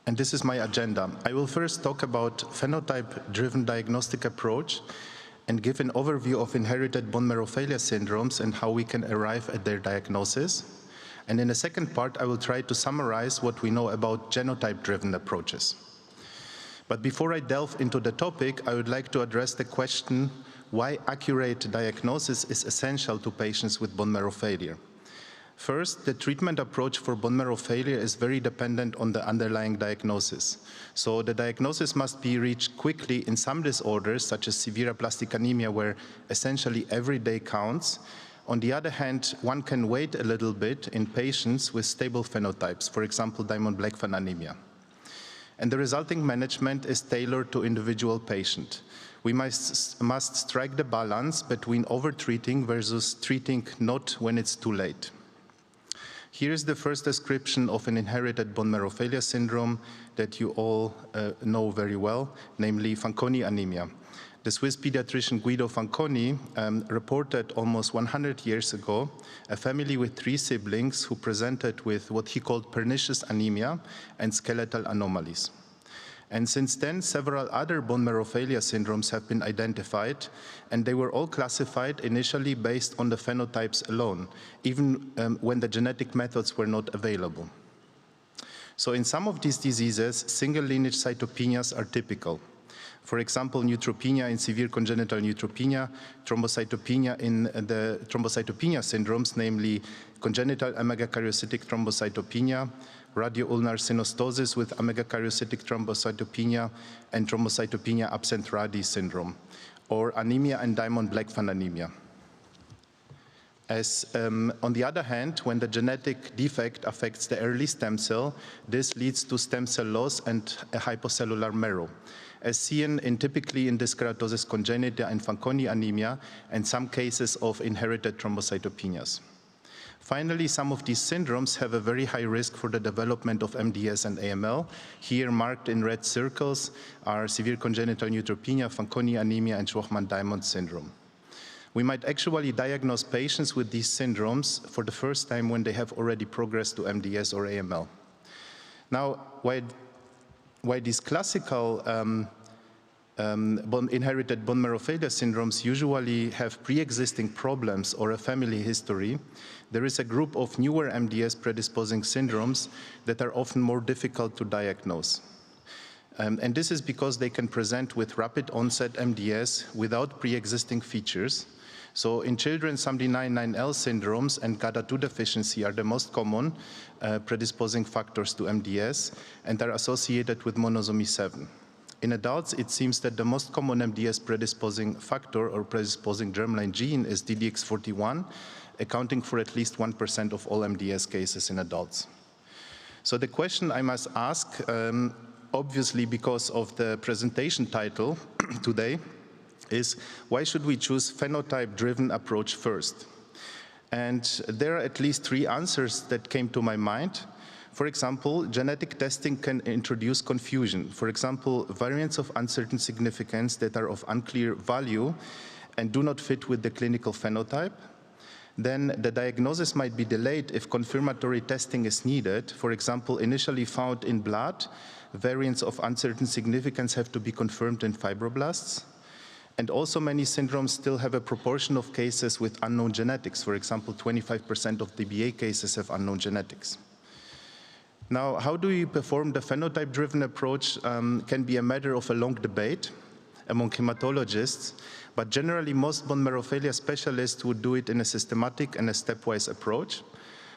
and this is my agenda. I will first talk about phenotype-driven diagnostic approach and give an overview of inherited bone marrow failure syndromes and how we can arrive at their diagnosis. And in the second part, I will try to summarize what we know about genotype-driven approaches. But before I delve into the topic, I would like to address the question why accurate diagnosis is essential to patients with bone marrow failure. First, the treatment approach for bone marrow failure is very dependent on the underlying diagnosis. So the diagnosis must be reached quickly in some disorders, such as severe aplastic anemia, where essentially every day counts. On the other hand, one can wait a little bit in patients with stable phenotypes, for example, Diamond-Blackfan anemia. And the resulting management is tailored to individual patient. We must strike the balance between over-treating versus treating not when it's too late. Here is the first description of an inherited bone marrow failure syndrome that you all know very well, namely Fanconi anemia. The Swiss pediatrician Guido Fanconi reported almost 100 years ago a family with 3 siblings who presented with what he called pernicious anemia and skeletal anomalies. And since then, several other bone marrow failure syndromes have been identified, and they were all classified initially based on the phenotypes alone, even when the genetic methods were not available. So in some of these diseases, single lineage cytopenias are typical. For example, neutropenia in severe congenital neutropenia, thrombocytopenia in the thrombocytopenia syndromes, namely congenital megakaryocytic thrombocytopenia, radioulnar synostosis with megakaryocytic thrombocytopenia, and thrombocytopenia absent radi syndrome, or anemia and Diamond-Blackfan anemia. On the other hand, when the genetic defect affects the early stem cell, this leads to stem cell loss and a hypocellular marrow, as seen typically in dyskeratosis congenita and Fanconi anemia, and some cases of inherited thrombocytopenias. Finally, some of these syndromes have a very high risk for the development of MDS and AML. Here, marked in red circles, are severe congenital neutropenia, Fanconi anemia, and Schwachman-Diamond syndrome. We might actually diagnose patients with these syndromes for the first time when they have already progressed to MDS or AML. Now, why these classical inherited bone marrow failure syndromes usually have pre-existing problems or a family history, there is a group of newer MDS predisposing syndromes that are often more difficult to diagnose. And this is because they can present with rapid onset MDS without pre-existing features. So in children, SAMD9-9L syndromes and GATA2 deficiency are the most common predisposing factors to MDS and are associated with monosomy 7. In adults, it seems that the most common MDS predisposing factor or predisposing germline gene is DDX41, accounting for at least 1% of all MDS cases in adults. So the question I must ask, obviously because of the presentation title today, is why should we choose phenotype-driven approach first? And there are at least 3 answers that came to my mind. For example, genetic testing can introduce confusion. For example, variants of uncertain significance that are of unclear value and do not fit with the clinical phenotype. Then the diagnosis might be delayed if confirmatory testing is needed. For example, initially found in blood, variants of uncertain significance have to be confirmed in fibroblasts. And also many syndromes still have a proportion of cases with unknown genetics. For example, 25% of DBA cases have unknown genetics. Now, how do you perform the phenotype-driven approach can be a matter of a long debate among hematologists, but generally most bone marrow failure specialists would do it in a systematic and a stepwise approach.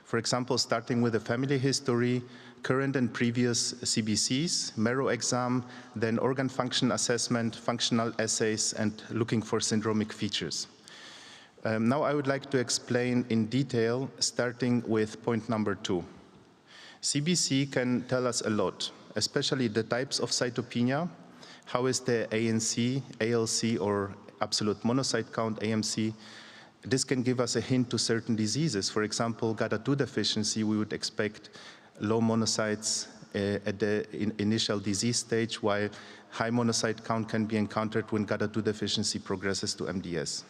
For example, starting with a family history, current and previous CBCs, marrow exam, then organ function assessment, functional assays, and looking for syndromic features. Now I would like to explain in detail, starting with point number 2. CBC can tell us a lot, especially the types of cytopenia, how is the ANC, ALC, or absolute monocyte count, AMC. This can give us a hint to certain diseases. For example, GATA2 deficiency, we would expect low monocytes at the initial disease stage, while high monocyte count can be encountered when GATA2 deficiency progresses to MDS.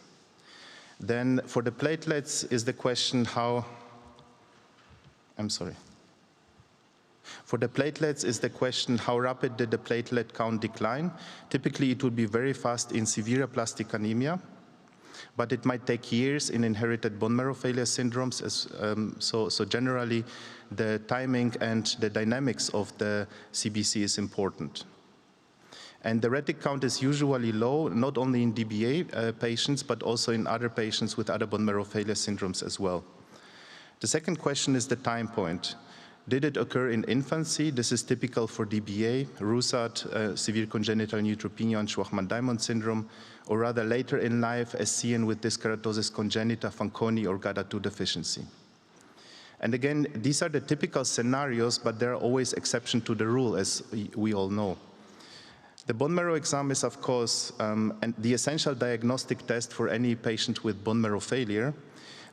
Then for the platelets is the question how, I'm sorry. For the platelets is the question, how rapid did the platelet count decline? Typically, it would be very fast in severe aplastic anemia, but it might take years in inherited bone marrow failure syndromes. So generally, the timing and the dynamics of the CBC is important. And the retic count is usually low, not only in DBA patients, but also in other patients with other bone marrow failure syndromes as well. The second question is the time point. Did it occur in infancy? This is typical for DBA, RUSAT, severe congenital neutropenia, and Shwachman-Diamond syndrome, or rather later in life, as seen with dyskeratosis congenita, Fanconi, or GATA2 deficiency. And again, these are the typical scenarios, but there are always exceptions to the rule, as we all know. The bone marrow exam is, of course, the essential diagnostic test for any patient with bone marrow failure.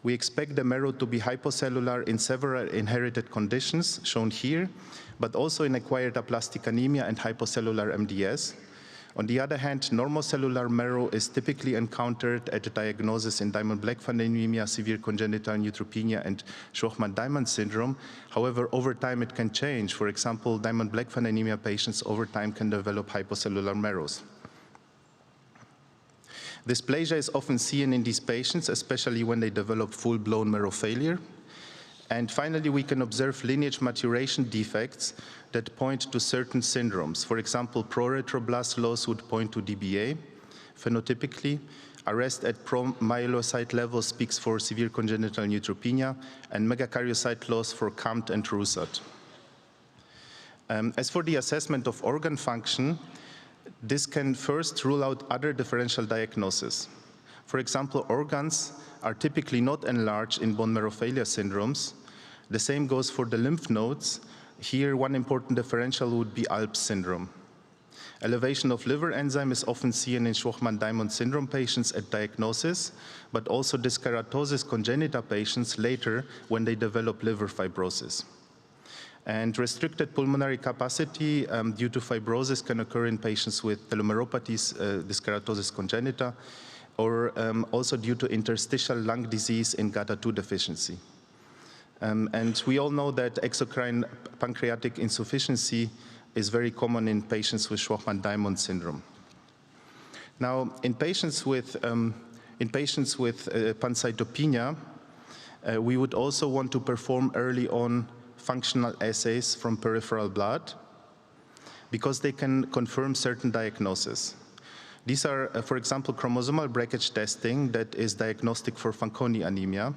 We expect the marrow to be hypocellular in several inherited conditions, shown here, but also in acquired aplastic anemia and hypocellular MDS. On the other hand, normal cellular marrow is typically encountered at diagnosis in Diamond-Blackfan anemia, severe congenital neutropenia, and Shwachman-Diamond syndrome. However, over time it can change. For example, Diamond-Blackfan anemia patients over time can develop hypocellular marrows. Dysplasia is often seen in these patients, especially when they develop full-blown marrow failure. And finally, we can observe lineage maturation defects that point to certain syndromes. For example, proretroblast loss would point to DBA. Phenotypically, arrest at promyelocyte level speaks for severe congenital neutropenia, and megakaryocyte loss for CAMT and RUSAT. As for the assessment of organ function, this can first rule out other differential diagnoses. For example, organs are typically not enlarged in bone marrow failure syndromes. The same goes for the lymph nodes. Here, one important differential would be ALPS syndrome. Elevation of liver enzyme is often seen in Shwachman-Diamond syndrome patients at diagnosis, but also dyskeratosis congenita patients later when they develop liver fibrosis. And restricted pulmonary capacity due to fibrosis can occur in patients with telomeropathies, dyskeratosis congenita, or also due to interstitial lung disease in GATA2 deficiency. And we all know that exocrine pancreatic insufficiency is very common in patients with Shwachman-Diamond syndrome. Now, in patients with pancytopenia, we would also want to perform early on functional assays from peripheral blood because they can confirm certain diagnoses. These are, for example, chromosomal breakage testing that is diagnostic for Fanconi anemia.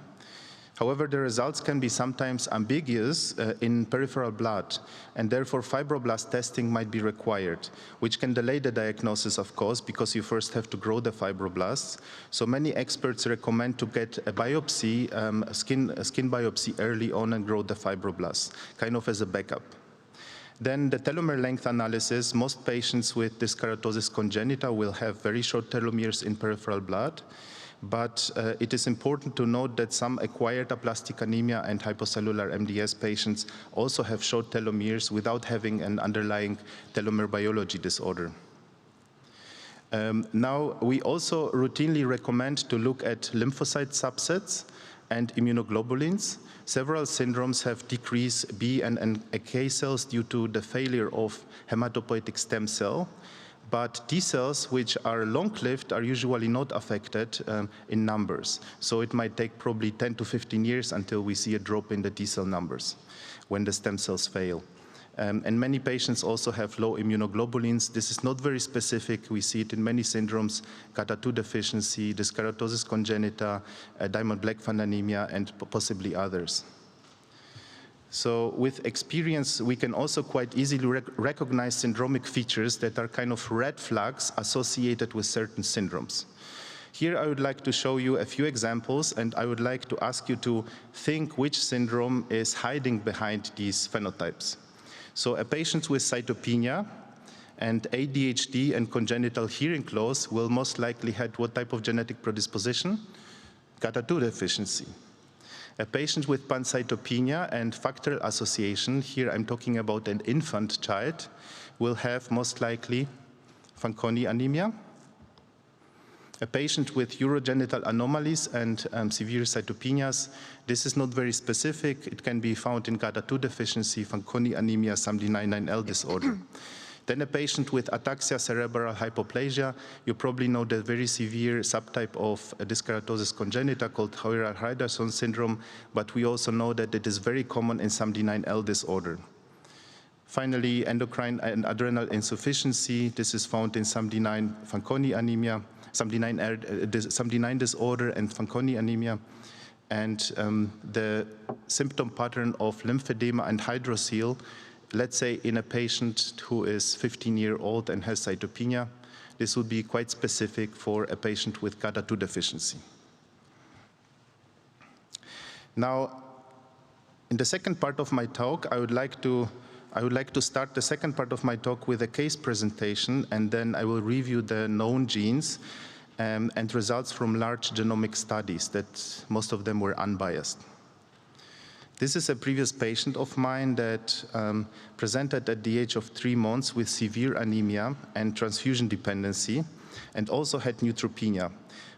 However, the results can be sometimes ambiguous in peripheral blood, and therefore fibroblast testing might be required, which can delay the diagnosis, of course, because you first have to grow the fibroblasts. So many experts recommend to get a biopsy, a skin biopsy early on and grow the fibroblasts, kind of as a backup. Then the telomere length analysis, most patients with dyskeratosis congenita will have very short telomeres in peripheral blood. But it is important to note that some acquired aplastic anemia and hypocellular MDS patients also have short telomeres without having an underlying telomere biology disorder. Now, we also routinely recommend to look at lymphocyte subsets and immunoglobulins. Several syndromes have decreased B and NK cells due to the failure of hematopoietic stem cell. But T cells, which are long-lived, are usually not affected in numbers. So it might take probably 10 to 15 years until we see a drop in the T cell numbers when the stem cells fail. And many patients also have low immunoglobulins. This is not very specific. We see it in many syndromes, GATA2 deficiency, dyskeratosis congenita, Diamond-Blackfan anemia, and possibly others. So with experience, we can also quite easily recognize syndromic features that are kind of red flags associated with certain syndromes. Here I would like to show you a few examples, and I would like to ask you to think which syndrome is hiding behind these phenotypes. So a patient with cytopenia and ADHD and congenital hearing loss will most likely have what type of genetic predisposition? GATA2 deficiency. A patient with pancytopenia and factorial association, here I'm talking about an infant child, will have most likely Fanconi anemia. A patient with urogenital anomalies and severe cytopenias, this is not very specific. It can be found in GATA2 deficiency, Fanconi anemia, SAMD99L disorder. Then a patient with ataxia cerebral hypoplasia, you probably know the very severe subtype of dyskeratosis congenita called Heurer-Hriderson syndrome, but we also know that it is very common in SAMD9L disorder. Finally, endocrine and adrenal insufficiency, this is found in SAMD9 Fanconi anemia, SAMD9 disorder and Fanconi anemia, and the symptom pattern of lymphedema and hydrocele, let's say in a patient who is 15-year-old and has cytopenia, this would be quite specific for a patient with GATA2 deficiency. Now, in the second part of my talk, I would like to start the second part of my talk with a case presentation, and then I will review the known genes and results from large genomic studies that most of them were unbiased. This is a previous patient of mine that presented at the age of 3 months with severe anemia and transfusion dependency, and also had neutropenia.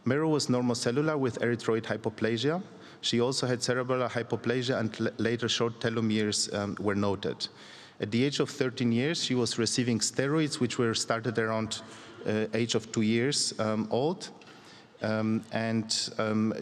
Marrow was normocellular with erythroid hypoplasia. She also had cerebral hypoplasia, and later short telomeres were noted. At the age of 13 years, she was receiving steroids, which were started around age of 2 years old.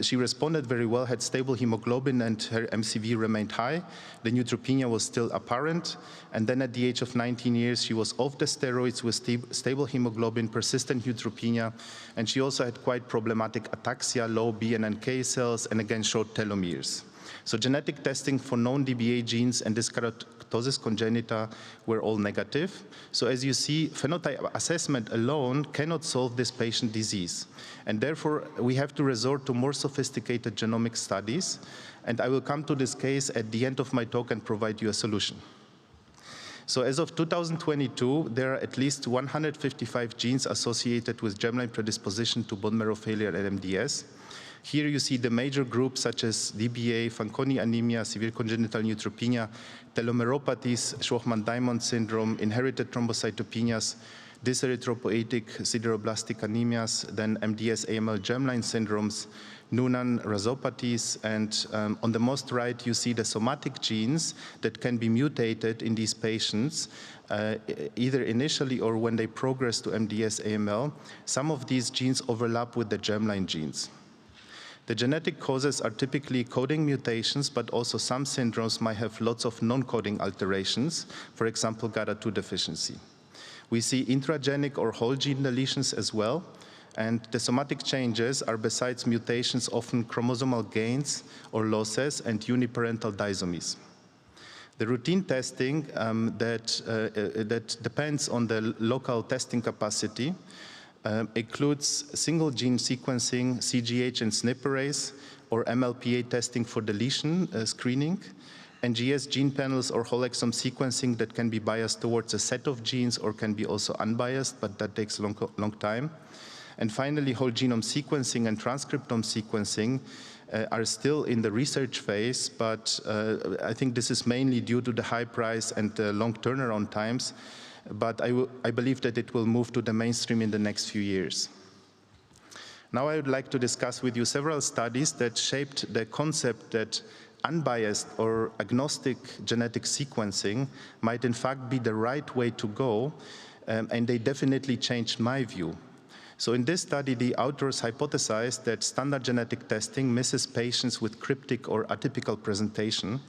She responded very well, had stable hemoglobin, and her MCV remained high. The neutropenia was still apparent. And then at the age of 19 years, she was off the steroids with stable hemoglobin, persistent neutropenia, and she also had quite problematic ataxia, low B and NK cells, and again short telomeres. So genetic testing for known DBA genes and dyskeratosis congenita were all negative. So as you see, phenotype assessment alone cannot solve this patient disease. And therefore, we have to resort to more sophisticated genomic studies. And I will come to this case at the end of my talk and provide you a solution. So as of 2022, there are at least 155 genes associated with germline predisposition to bone marrow failure and MDS. Here you see the major groups such as DBA, Fanconi anemia, severe congenital neutropenia, telomeropathies, Shwachman-Diamond syndrome, inherited thrombocytopenias, dyserythropoietic sideroblastic anemias, then MDS AML germline syndromes, Noonan rhizopathies, and on the most right you see the somatic genes that can be mutated in these patients, either initially or when they progress to MDS AML. Some of these genes overlap with the germline genes. The genetic causes are typically coding mutations, but also some syndromes might have lots of non-coding alterations, for example, GATA2 deficiency. We see intragenic or whole gene deletions as well, and the somatic changes are, besides mutations, often chromosomal gains or losses and uniparental disomies. The routine testing that depends on the local testing capacity includes single gene sequencing, CGH and SNP arrays, or MLPA testing for deletion screening, NGS gene panels or whole exome sequencing that can be biased towards a set of genes or can be also unbiased, but that takes a long time. And finally, whole genome sequencing and transcriptome sequencing are still in the research phase, but I think this is mainly due to the high price and the long turnaround times. But I believe that it will move to the mainstream in the next few years. Now I would like to discuss with you several studies that shaped the concept that unbiased or agnostic genetic sequencing might in fact be the right way to go, and they definitely changed my view. So in this study, the authors hypothesized that standard genetic testing misses patients with cryptic or atypical presentation.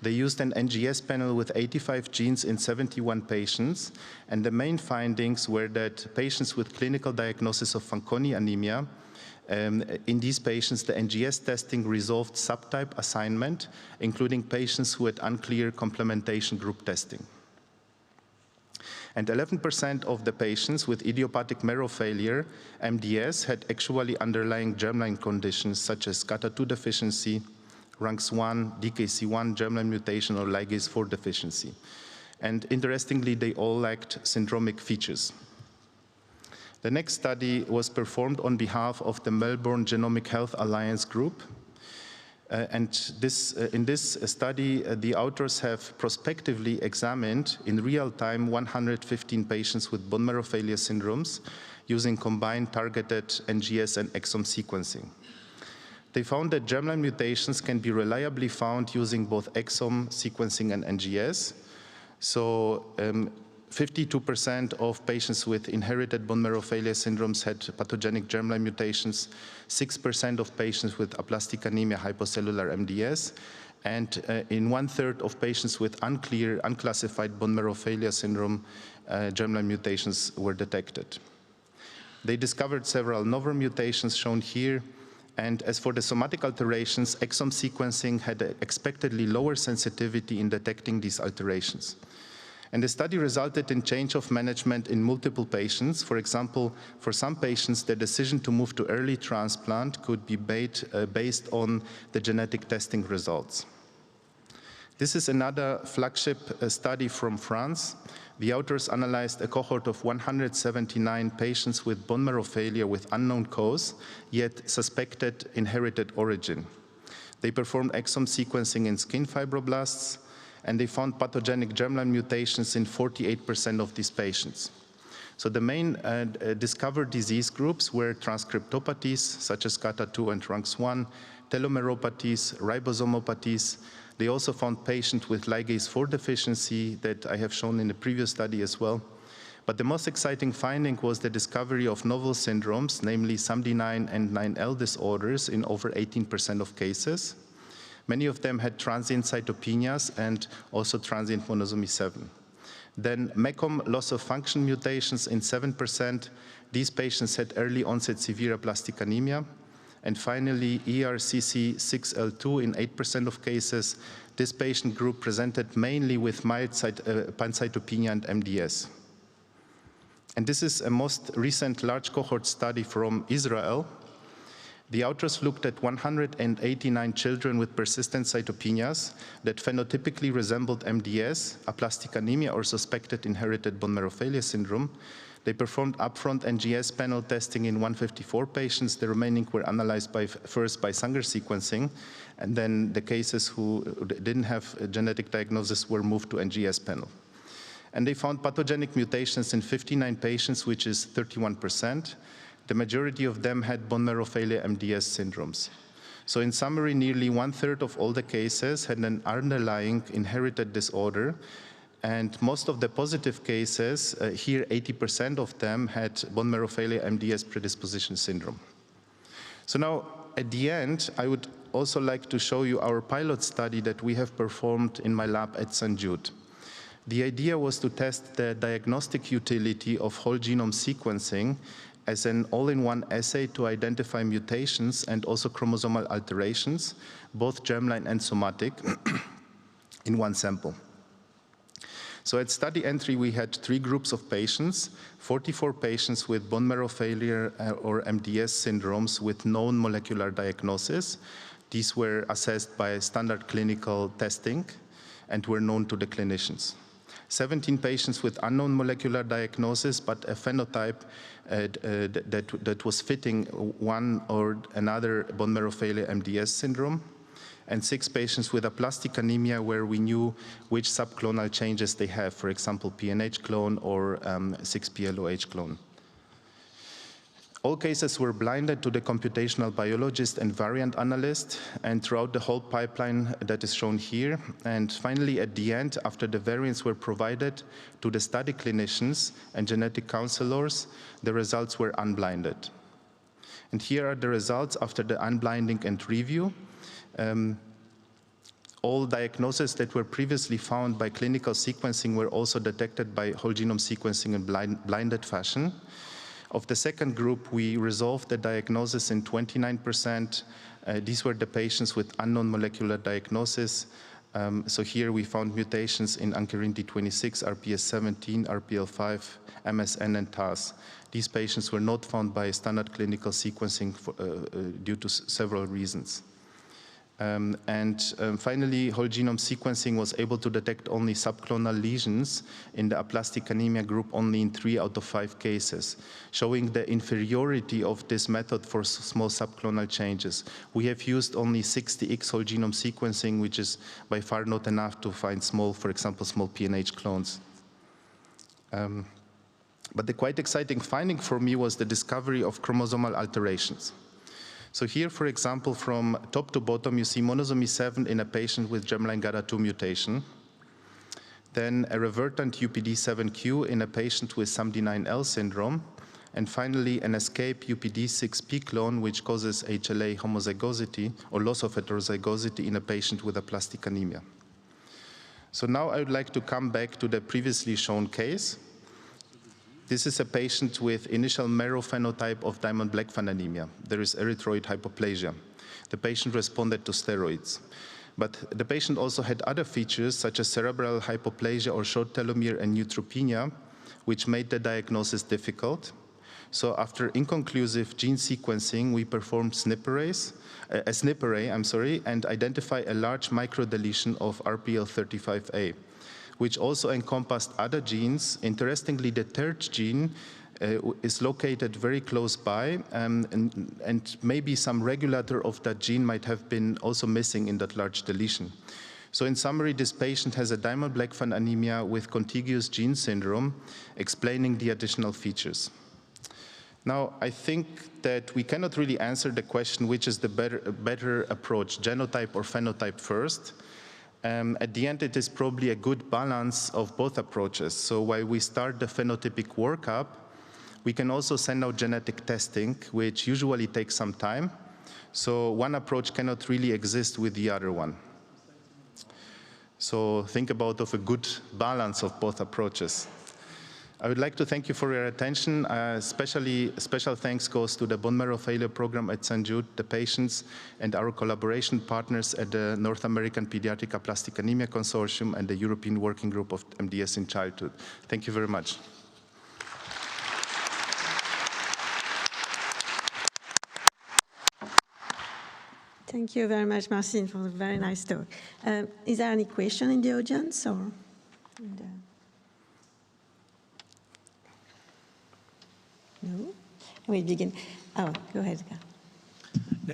They used an NGS panel with 85 genes in 71 patients, and the main findings were that patients with clinical diagnosis of Fanconi anemia, in these patients, the NGS testing resolved subtype assignment, including patients who had unclear complementation group testing. And 11% of the patients with idiopathic marrow failure, MDS, had actually underlying germline conditions such as GATA2 deficiency, RUNX1, DKC1, germline mutation, or ligase 4 deficiency. And interestingly, they all lacked syndromic features. The next study was performed on behalf of the Melbourne Genomic Health Alliance group. In this study, the authors have prospectively examined in real time 115 patients with bone marrow failure syndromes using combined targeted NGS and exome sequencing. They found that germline mutations can be reliably found using both exome sequencing and NGS. So 52% of patients with inherited bone marrow failure syndromes had pathogenic germline mutations, 6% of patients with aplastic anemia hypocellular MDS, and in 1/3 of patients with unclear, unclassified bone marrow failure syndrome, germline mutations were detected. They discovered several novel mutations shown here, and as for the somatic alterations, exome sequencing had expectedly lower sensitivity in detecting these alterations. And the study resulted in change of management in multiple patients. For example, for some patients, the decision to move to early transplant could be based on the genetic testing results. This is another flagship study from France. The authors analyzed a cohort of 179 patients with bone marrow failure with unknown cause, yet suspected inherited origin. They performed exome sequencing in skin fibroblasts, and they found pathogenic germline mutations in 48% of these patients. So the main discovered disease groups were transcriptopathies, such as CATA2 and RUNX1, telomeropathies, ribosomopathies. They also found patients with ligase 4 deficiency that I have shown in the previous study as well. But the most exciting finding was the discovery of novel syndromes, namely SAMD9 and 9L disorders in over 18% of cases. Many of them had transient cytopenias and also transient monosomy 7. Then MECOM loss of function mutations in 7%. These patients had early onset severe aplastic anemia. And finally, ERCC6L2 in 8% of cases. This patient group presented mainly with mild pancytopenia and MDS. And this is a most recent large cohort study from Israel. The authors looked at 189 children with persistent cytopenias that phenotypically resembled MDS, aplastic anemia, or suspected inherited bone marrow failure syndrome. They performed upfront NGS panel testing in 154 patients. The remaining were analyzed first by Sanger sequencing, and then the cases who didn't have a genetic diagnosis were moved to NGS panel. And they found pathogenic mutations in 59 patients, which is 31%. The majority of them had bone marrow failure MDS syndromes. So in summary, nearly 1/3 of all the cases had an underlying inherited disorder, and most of the positive cases, here 80% of them had bone marrow failure MDS predisposition syndrome. So now, at the end, I would also like to show you our pilot study that we have performed in my lab at St. Jude. The idea was to test the diagnostic utility of whole genome sequencing as an all-in-one assay to identify mutations and also chromosomal alterations, both germline and somatic, in one sample. So at study entry, we had 3 groups of patients, 44 patients with bone marrow failure or MDS syndromes with known molecular diagnosis. These were assessed by standard clinical testing and were known to the clinicians. 17 patients with unknown molecular diagnosis, but a phenotype that was fitting one or another bone marrow failure MDS syndrome, and 6 patients with aplastic anemia where we knew which subclonal changes they have, for example, PNH clone or 6PLOH clone. All cases were blinded to the computational biologist and variant analyst, and throughout the whole pipeline that is shown here. And finally, at the end, after the variants were provided to the study clinicians and genetic counselors, the results were unblinded. And here are the results after the unblinding and review. All diagnoses that were previously found by clinical sequencing were also detected by whole genome sequencing in blinded fashion. Of the second group, we resolved the diagnosis in 29%. These were the patients with unknown molecular diagnosis. So here we found mutations in ankyrin D26, RPS17, RPL5, MSN, and TAS. These patients were not found by standard clinical sequencing due to several reasons. Finally, whole genome sequencing was able to detect only subclonal lesions in the aplastic anemia group only in 3 out of 5 cases, showing the inferiority of this method for small subclonal changes. We have used only 60x whole genome sequencing, which is by far not enough to find small, for example, small PNH clones. But the quite exciting finding for me was the discovery of chromosomal alterations. So here, for example, from top to bottom, you see monosomy 7 in a patient with germline GATA2 mutation. Then a revertant UPD7Q in a patient with SAMD9L syndrome. And finally, an escape UPD6P clone, which causes HLA homozygosity or loss of heterozygosity in a patient with aplastic anemia. So now I would like to come back to the previously shown case. This is a patient with initial marrow phenotype of Diamond-Blackfan anemia. There is erythroid hypoplasia. The patient responded to steroids. But the patient also had other features such as cerebral hypoplasia or short telomere and neutropenia, which made the diagnosis difficult. So after inconclusive gene sequencing, we performed a SNP array, and identify a large microdeletion of RPL35A, which also encompassed other genes. Interestingly, the third gene is located very close by, and maybe some regulator of that gene might have been also missing in that large deletion. So in summary, this patient has a Diamond-Blackfan anemia with contiguous gene syndrome, explaining the additional features. Now, I think that we cannot really answer the question which is the better approach, genotype or phenotype first. At the end, it is probably a good balance of both approaches. So while we start the phenotypic workup, we can also send out genetic testing, which usually takes some time. So one approach cannot really exist with the other one. So think about a good balance of both approaches. I would like to thank you for your attention. Special thanks goes to the bone marrow failure program at St. Jude, the patients, and our collaboration partners at the North American Pediatric Aplastic Anemia Consortium and the European Working Group of MDS in Childhood. Thank you very much. Thank you very much, Marcin, for a very nice talk. Is there any question in the audience? Or No? We begin. Oh, go ahead.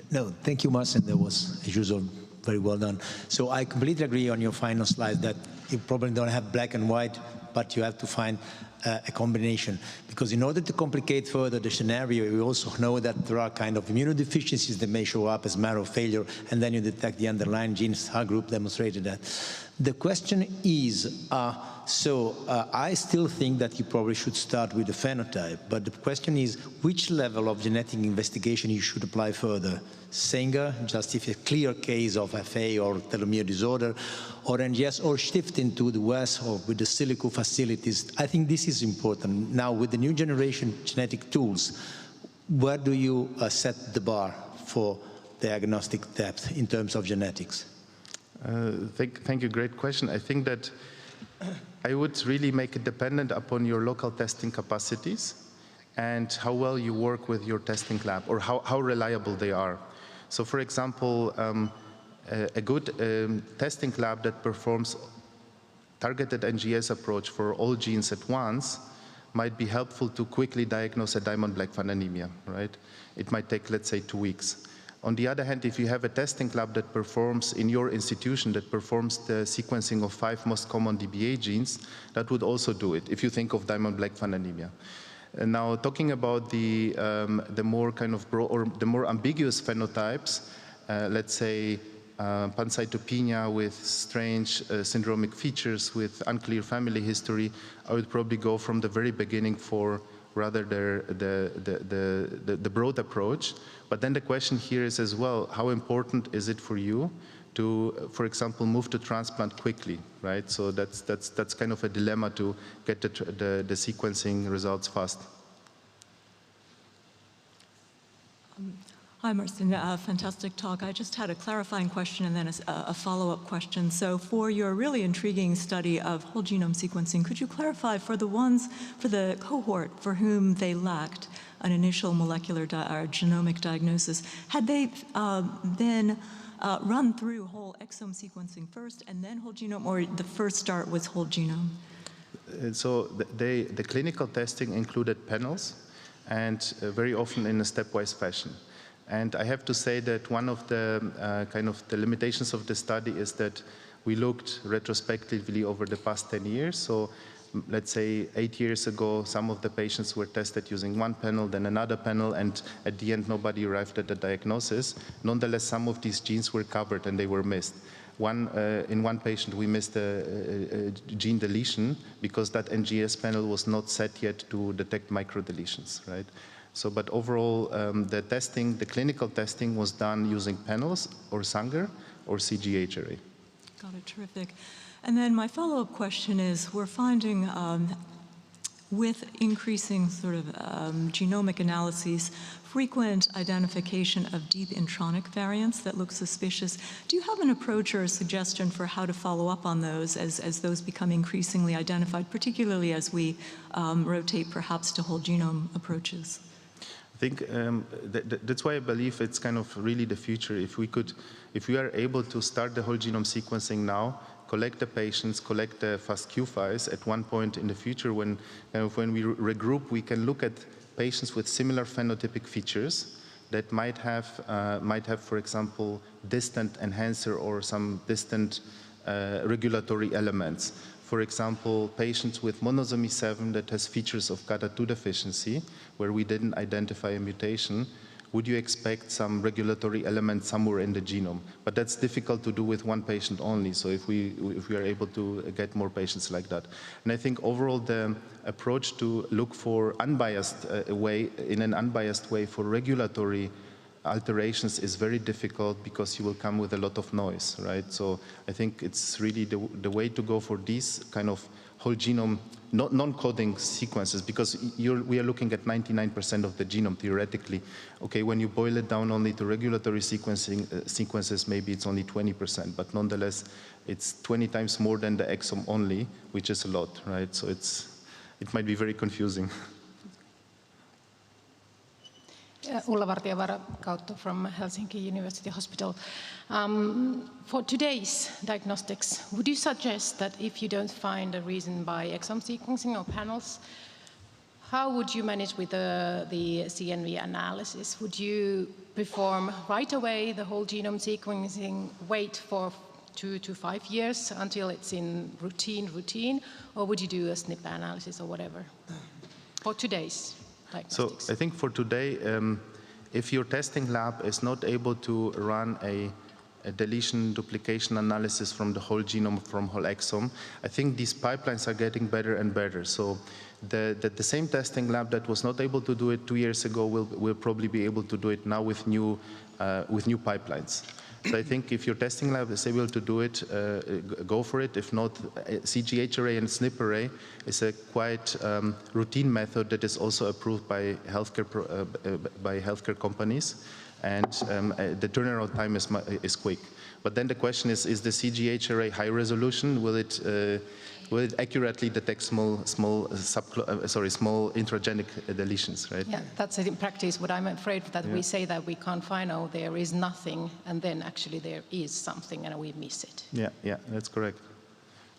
No, thank you, Marcin. That was, as usual, very well done. So I completely agree on your final slide that you probably don't have black and white, but you have to find a combination. Because in order to complicate further the scenario, we also know that there are kind of immunodeficiencies that may show up as marrow failure, and then you detect the underlying genes. Our group demonstrated that. The question is, I still think that you probably should start with the phenotype, but the question is which level of genetic investigation you should apply further. Sanger, just if a clear case of FA or telomere disorder, or NGS, or shift into the West or with the silico facilities. I think this is important. Now, with the new generation genetic tools, where do you set the bar for diagnostic depth in terms of genetics? Thank you, great question. I think that I would really make it dependent upon your local testing capacities and how well you work with your testing lab, or how reliable they are. So for example, a good testing lab that performs targeted NGS approach for all genes at once might be helpful to quickly diagnose a Diamond-Blackfan anemia, right? It might take, let's say, 2 weeks. On the other hand, if you have a testing lab that performs in your institution, that performs the sequencing of 5 most common DBA genes, that would also do it, if you think of Diamond-Blackfan anemia. And now, talking about the more kind of the more ambiguous phenotypes, let's say pancytopenia with strange syndromic features with unclear family history, I would probably go from the very beginning for rather the broad approach. But then the question here is as well, how important is it for you to, for example, move to transplant quickly, right? So that's kind of a dilemma to get the sequencing results fast. Hi, Marcin. Fantastic talk. I just had a clarifying question and then a follow-up question. So for your really intriguing study of whole genome sequencing, could you clarify for the cohort for whom they lacked an initial molecular or genomic diagnosis, had they then run through whole exome sequencing first and then whole genome, or the first start was whole genome? So the clinical testing included panels, and very often in a stepwise fashion. And I have to say that one of the kind of the limitations of the study is that we looked retrospectively over the past 10 years. So let's say 8 years ago, some of the patients were tested using one panel, then another panel, and at the end, nobody arrived at the diagnosis. Nonetheless, some of these genes were covered and they were missed. In one patient, we missed a gene deletion because that NGS panel was not set yet to detect microdeletions, right? So, but overall, the clinical testing was done using panels or Sanger or CGH array. Got it, terrific. And then my follow-up question is, we're finding with increasing sort of genomic analyses, frequent identification of deep intronic variants that look suspicious. Do you have an approach or a suggestion for how to follow up on those as those become increasingly identified, particularly as we rotate perhaps to whole genome approaches? I think that's why I believe it's kind of really the future. If we are able to start the whole genome sequencing now, collect the patients, collect the FASTQ files at one point in the future when we regroup, we can look at patients with similar phenotypic features that might have, for example, distant enhancer or some distant regulatory elements. For example, patients with monosomy 7 that has features of GATA2 deficiency, where we didn't identify a mutation, would you expect some regulatory element somewhere in the genome? But that's difficult to do with one patient only, so if we are able to get more patients like that. And I think overall the approach to look for unbiased in an unbiased way for regulatory alterations is very difficult because you will come with a lot of noise, right? So I think it's really the way to go for these kind of whole genome non-coding sequences, because we are looking at 99% of the genome theoretically. Okay, when you boil it down only to regulatory sequences, maybe it's only 20%, but nonetheless, it's 20 times more than the exome only, which is a lot, right? So it might be very confusing. Ulla Vartijavaara-Kautto from Helsinki University Hospital. For today's diagnostics, would you suggest that if you don't find a reason by exome sequencing or panels, how would you manage with the CNV analysis? Would you perform right away the whole genome sequencing, wait for 2 to 5 years until it's in routine, or would you do a SNP analysis or whatever for today's? So I think for today, if your testing lab is not able to run a deletion duplication analysis from the whole genome, from whole exome, I think these pipelines are getting better and better. So the same testing lab that was not able to do it 2 years ago will probably be able to do it now with new pipelines. So I think if your testing lab is able to do it, go for it. If not, CGH array and SNP array is a quite routine method that is also approved by healthcare companies, and the turnaround time is quick. But then the question is the CGH array high resolution? Will it accurately detect small intragenic deletions, right? Yeah, that's in practice what I'm afraid that we say that we can't find out there is nothing, and then actually there is something and we miss it. Yeah, that's correct.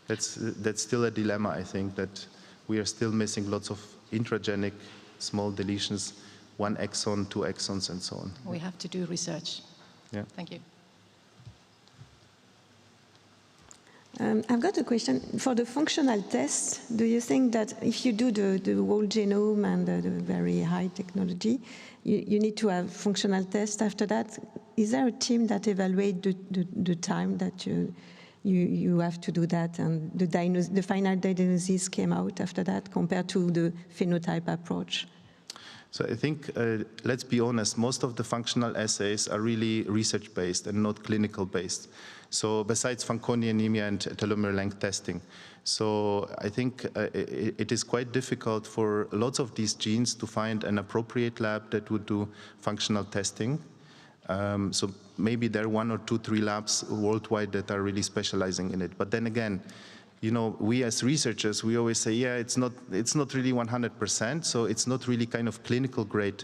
That's still a dilemma, I think, that we are still missing lots of intragenic small deletions, 1 exon, 2 exons, and so on. We have to do research. Yeah. Thank you. I've got a question. For the functional tests, do you think that if you do the whole genome and the very high technology, you need to have functional tests after that? Is there a team that evaluates the time that you have to do that, and the final diagnosis came out after that compared to the phenotype approach? So I think, let's be honest, most of the functional assays are really research-based and not clinical-based. So besides Fanconi anemia and telomere length testing. So I think it is quite difficult for lots of these genes to find an appropriate lab that would do functional testing. So maybe there are 1 or 2, 3 labs worldwide that are really specializing in it. But then again, you know, we as researchers, we always say, yeah, it's not really 100%, so it's not really kind of clinical grade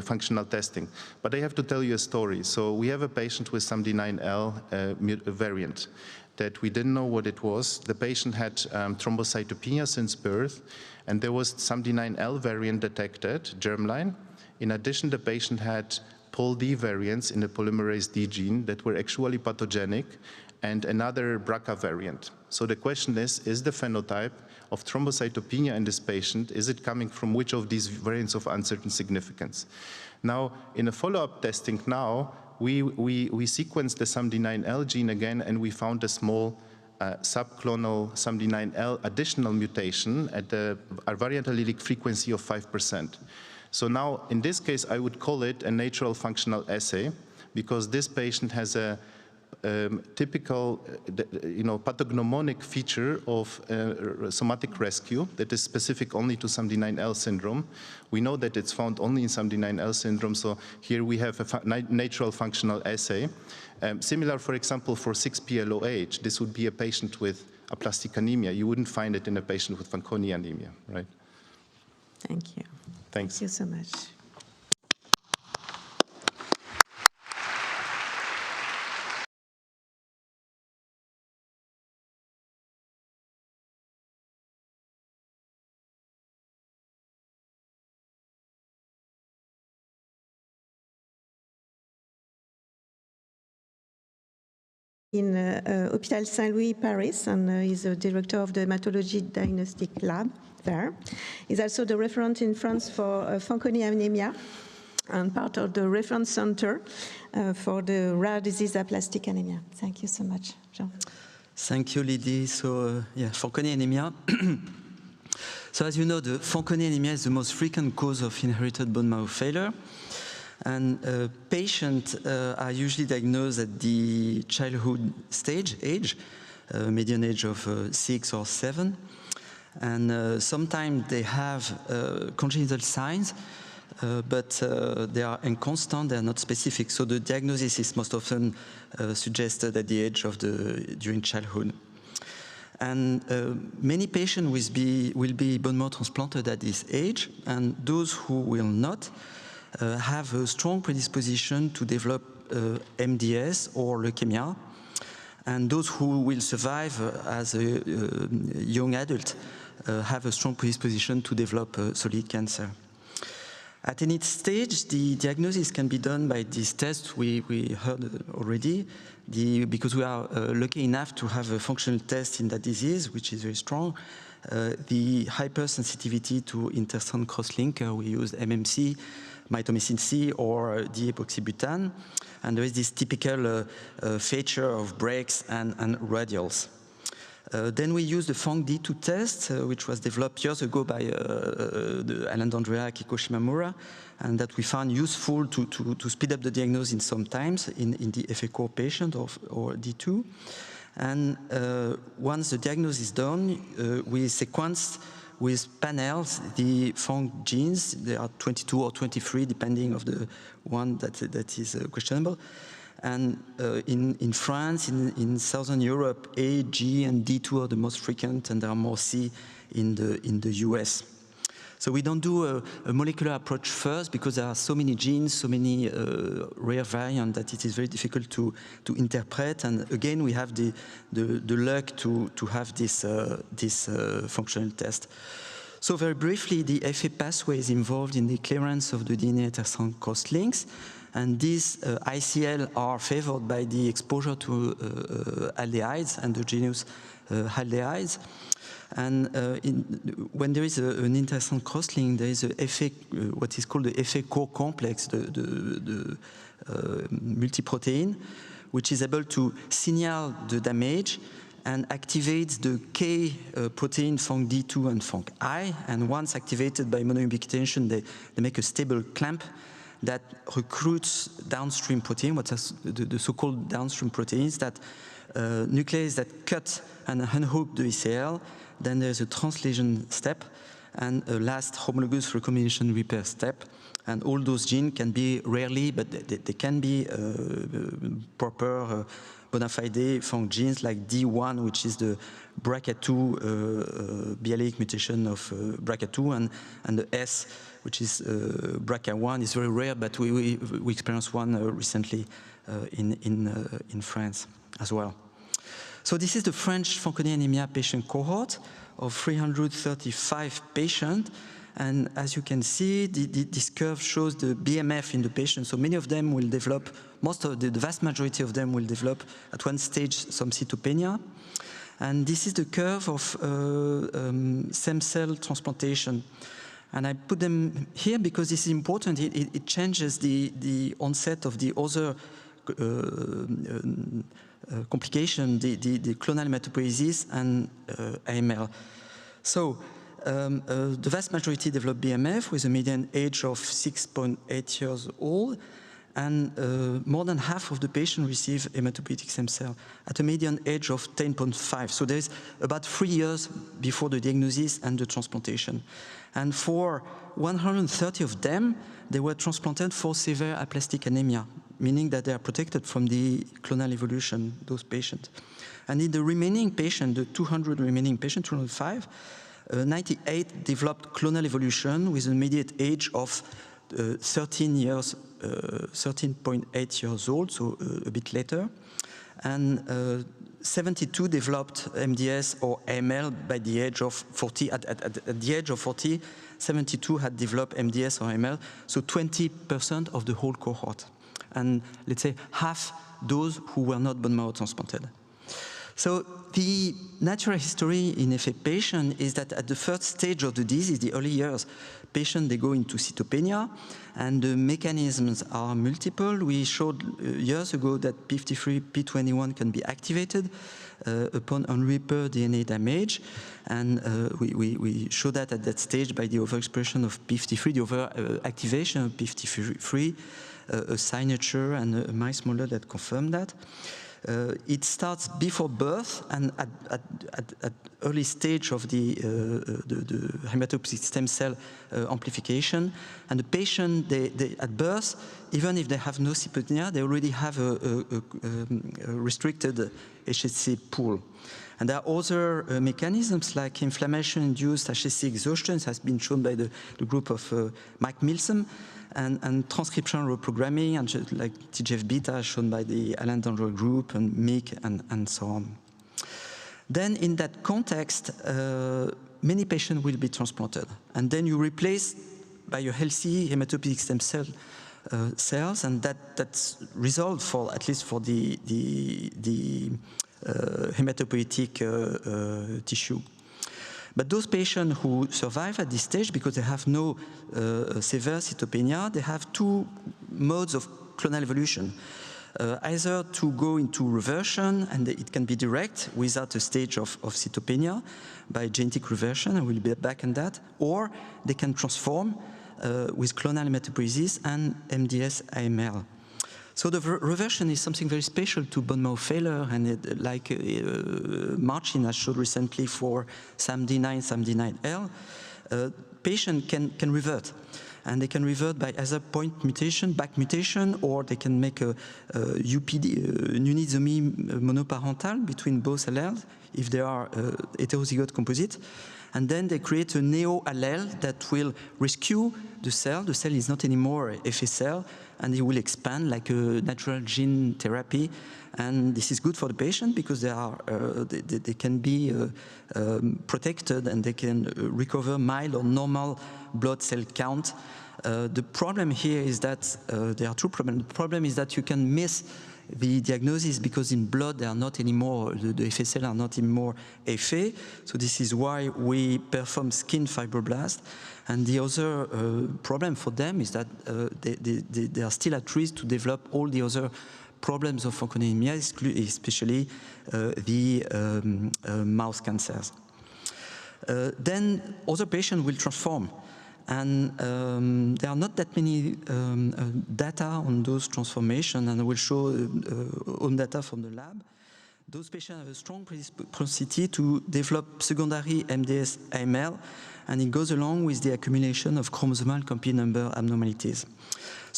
functional testing. But I have to tell you a story. So we have a patient with SAMD9L variant that we didn't know what it was. The patient had thrombocytopenia since birth, and there was SAMD9L variant detected, germline. In addition, the patient had POL-D variants in the polymerase D gene that were actually pathogenic, and another BRCA variant. So the question is the phenotype of thrombocytopenia in this patient, is it coming from which of these variants of uncertain significance? Now, in a follow-up testing now, we sequenced the SAMD9L gene again, and we found a small subclonal SAMD9L additional mutation at a variant allelic frequency of 5%. So now, in this case, I would call it a natural functional assay, because this patient has a typical, pathognomonic feature of somatic rescue that is specific only to SAMD9L syndrome. We know that it's found only in SAMD9L syndrome, so here we have a natural functional assay. Similar, for example, for 6-PLOH, this would be a patient with aplastic anemia. You wouldn't find it in a patient with Fanconi anemia, right? Thank you. Thanks. Thank you so much. In Hôpital Saint-Louis, Paris, and is the director of the hematology diagnostic lab there. He's also the referent in France for Fanconi anemia and part of the reference center for the rare disease aplastic anemia. Thank you so much, Jean. Thank you, Lydie. So, Fanconi anemia. So, as you know, the Fanconi anemia is the most frequent cause of inherited bone marrow failure. And patients are usually diagnosed at the childhood age, median age of 6 or 7. And sometimes they have congenital signs, but they are inconstant, they are not specific. So the diagnosis is most often suggested at the age of during childhood. And many patients will be bone marrow transplanted at this age, and those who will not have a strong predisposition to develop MDS or leukemia, and those who will survive as a young adult have a strong predisposition to develop solid cancer. At any stage, the diagnosis can be done by this test we heard already, because we are lucky enough to have a functional test in that disease, which is very strong. The hypersensitivity to interferon crosslinker, we use MMC, mitomycin C, or d-epoxybutane, and there is this typical feature of breaks and radials. Then we use the FANC-D2 test, which was developed years ago by Alan D'Andrea, Kiko Shimamura, and that we found useful to speed up the diagnosis sometimes in the FA-core patient or D2. And once the diagnosis is done, we sequence with panels the FANC genes. There are 22 or 23, depending on the one that is questionable. And in France, in Southern Europe, A, G, and D2 are the most frequent, and there are more C in the US. So we don't do a molecular approach first, because there are so many genes, so many rare variants, that it is very difficult to interpret. And again, we have the luck to have this functional test. So very briefly, the FA pathway is involved in the clearance of the DNA interferon cross links. And these ICL are favored by the exposure to aldehydes, endogenous aldehydes. And when there is an interferon crosslink, there is what is called the FA core complex, the multiprotein, which is able to signal the damage and activates the K protein FANC-D2 and FANC-I. And once activated by monoubiquitination, they make a stable clamp that recruits downstream protein, what is the so-called downstream proteins, that nuclease that cut and unhook the ECL. Then there's a translation step and a last homologous recombination repair step. And all those genes can be rarely, but they can be proper bona fide found genes like D1, which is the BRCA2 biallelic mutation of BRCA2, and the S, which is BRCA1. It's very rare, but we experienced one recently in France as well. So this is the French Fanconi anemia patient cohort of 335 patients. And as you can see, this curve shows the BMF in the patient. So many of them will develop, the vast majority of them will develop at one stage some cytopenia. And this is the curve of stem cell transplantation. And I put them here because this is important. It changes the onset of the other complication, the clonal hematopoiesis and AML. So the vast majority develop BMF with a median age of 6.8 years old, and more than half of the patients receive hematopoietic stem cell at a median age of 10.5. So there's about 3 years before the diagnosis and the transplantation. And for 130 of them, they were transplanted for severe aplastic anemia, meaning that they are protected from the clonal evolution, those patients. And in the remaining patients, the 200 remaining patients, 205, 98 developed clonal evolution with an immediate age of 13.8 years old, so a bit later. And 72 developed MDS or AML by the age of 40. At the age of 40, 72 had developed MDS or AML, so 20% of the whole cohort. And let's say half those who were not bone marrow transplanted. So the natural history in FA patient is that at the first stage of the disease, the early years, patients, they go into cytopenia, and the mechanisms are multiple. We showed years ago that p53, p21 can be activated upon unrepaired DNA damage, and we show that at that stage by the overexpression of p53, the overactivation of p53, a signature and a mice model that confirm that. It starts before birth and at early stage of the hematopoietic stem cell amplification. And the patient, they at birth, even if they have no cytopenia, they already have a restricted HSC pool. And there are other mechanisms like inflammation-induced HSC exhaustion, has been shown by the group of Mike Milsom, and transcription reprogramming, and like TGF-beta shown by the Alan Dandro group and MIC and so on. Then in that context, many patients will be transplanted. And then you replace by your healthy hematopoietic stem cell cells, and that's resolved for, at least for the hematopoietic tissue. But those patients who survive at this stage, because they have no severe cytopenia, they have two modes of clonal evolution. Either to go into reversion, and it can be direct without a stage of cytopenia by genetic reversion, and we'll be back on that, or they can transform with clonal hematopoiesis and MDS AML. So the reversion is something very special to bone marrow failure, and like Marcin has showed recently for SAM-D9, SAM-D9L, patient can revert. And they can revert by either point mutation, back mutation, or they can make a UPD, unisomy monoparental between both alleles if they are heterozygote composite. And then they create a neo-allele that will rescue the cell. The cell is not anymore a FA cell, and it will expand like a natural gene therapy. And this is good for the patient because they can be protected, and they can recover mild or normal blood cell count. The problem here is that there are two problems. The problem is that you can miss the diagnosis because in blood they are not anymore, the FA cells are not anymore FA. So this is why we perform skin fibroblast. And the other problem for them is that they are still at risk to develop all the other problems of Fanconi anemia, especially the mouse cancers. Then other patients will transform. And there are not that many data on those transformations, and I will show own data from the lab. Those patients have a strong propensity to develop secondary MDS AML, and it goes along with the accumulation of chromosomal copy number abnormalities.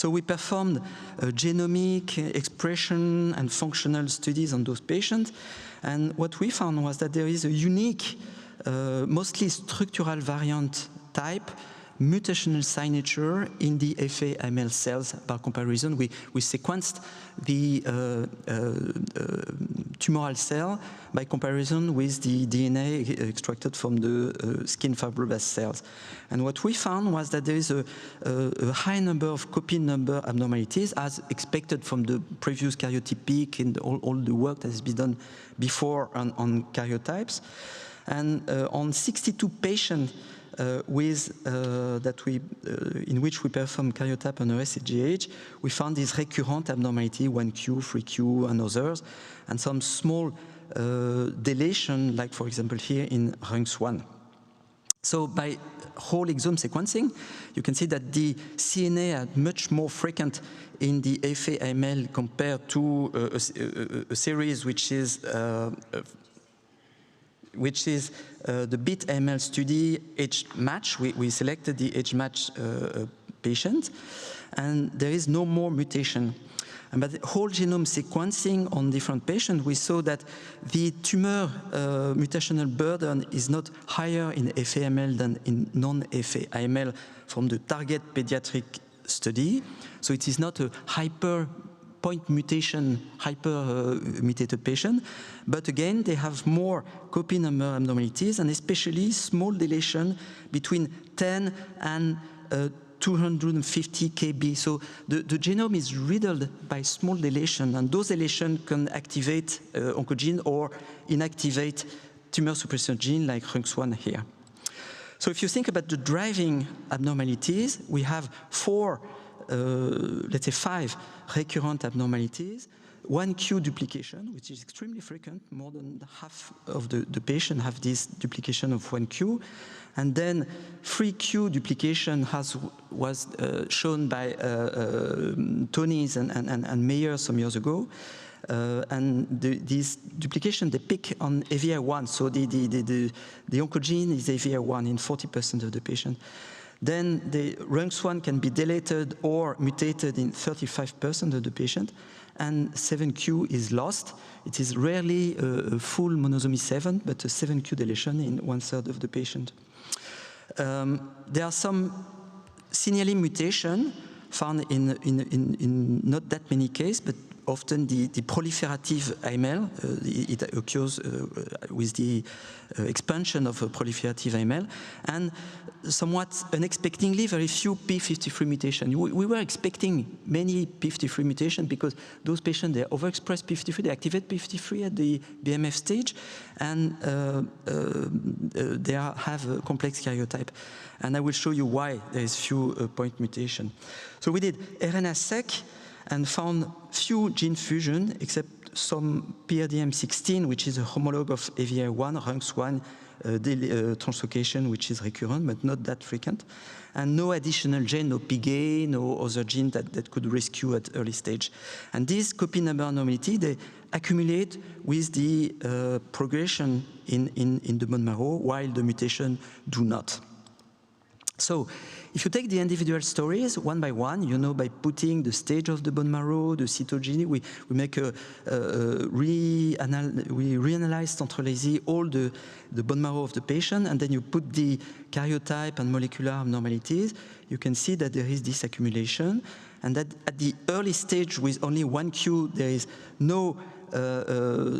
So we performed genomic, expression, and functional studies on those patients. And what we found was that there is a unique, mostly structural variant type, mutational signature in the FA-AML cells. By comparison, we sequenced the tumoral cell by comparison with the DNA extracted from the skin fibroblast cells. And what we found was that there is a high number of copy number abnormalities, as expected from the previous karyotypic and all the work that has been done before on karyotypes. And on 62 patients in which we perform karyotype and OSGH, we found these recurrent abnormality, 1Q, 3Q, and others, and some small deletion, like for example here in RUNX1. So by whole exome sequencing, you can see that the CNA are much more frequent in the FA-AML compared to a series which is the BIT AML study age match. We selected the age match patient, and there is no more mutation. But the whole genome sequencing on different patients, we saw that the tumor mutational burden is not higher in FA-AML than in non-FA-AML from the target pediatric study. So it is not a point mutation, hyper-mutated patient, but again, they have more copy number abnormalities, and especially small deletion between 10 and 250 kb. So the genome is riddled by small deletion, and those deletions can activate oncogene or inactivate tumor suppressor gene like RUNX1 here. So if you think about the driving abnormalities, we have let's say 5 recurrent abnormalities, 1Q duplication, which is extremely frequent. More than half of the patients have this duplication of 1Q. And then 3Q duplication was shown by Tonys and Mayer some years ago. And these duplication, they pick on AVI1. So the oncogene is AVI1 in 40% of the patients. Then the RUNX1 can be deleted or mutated in 35% of the patient, and 7Q is lost. It is rarely a full monosomy 7, but a 7Q deletion in 1/3 of the patient. There are some signaling mutation found in not that many cases, but often the proliferative AML. It occurs with the expansion of a proliferative AML, and somewhat unexpectedly, very few P53 mutations. We were expecting many P53 mutations because those patients, they overexpress P53, they activate P53 at the BMF stage, and they have a complex karyotype. And I will show you why there is few point mutation. So we did RNA-seq and found few gene fusion, except some PRDM16, which is a homologue of AVI1, RUNX1, translocation, which is recurrent, but not that frequent. And no additional gene, no PGA, no other gene that could rescue at early stage. And these copy number abnormality, they accumulate with the progression in the bone marrow, while the mutation do not. So if you take the individual stories one by one, you know, by putting the stage of the bone marrow, the cytogeny, we make we reanalyze centrally all the bone marrow of the patient, and then you put the karyotype and molecular abnormalities. You can see that there is this accumulation, and that at the early stage with only 1Q, there is no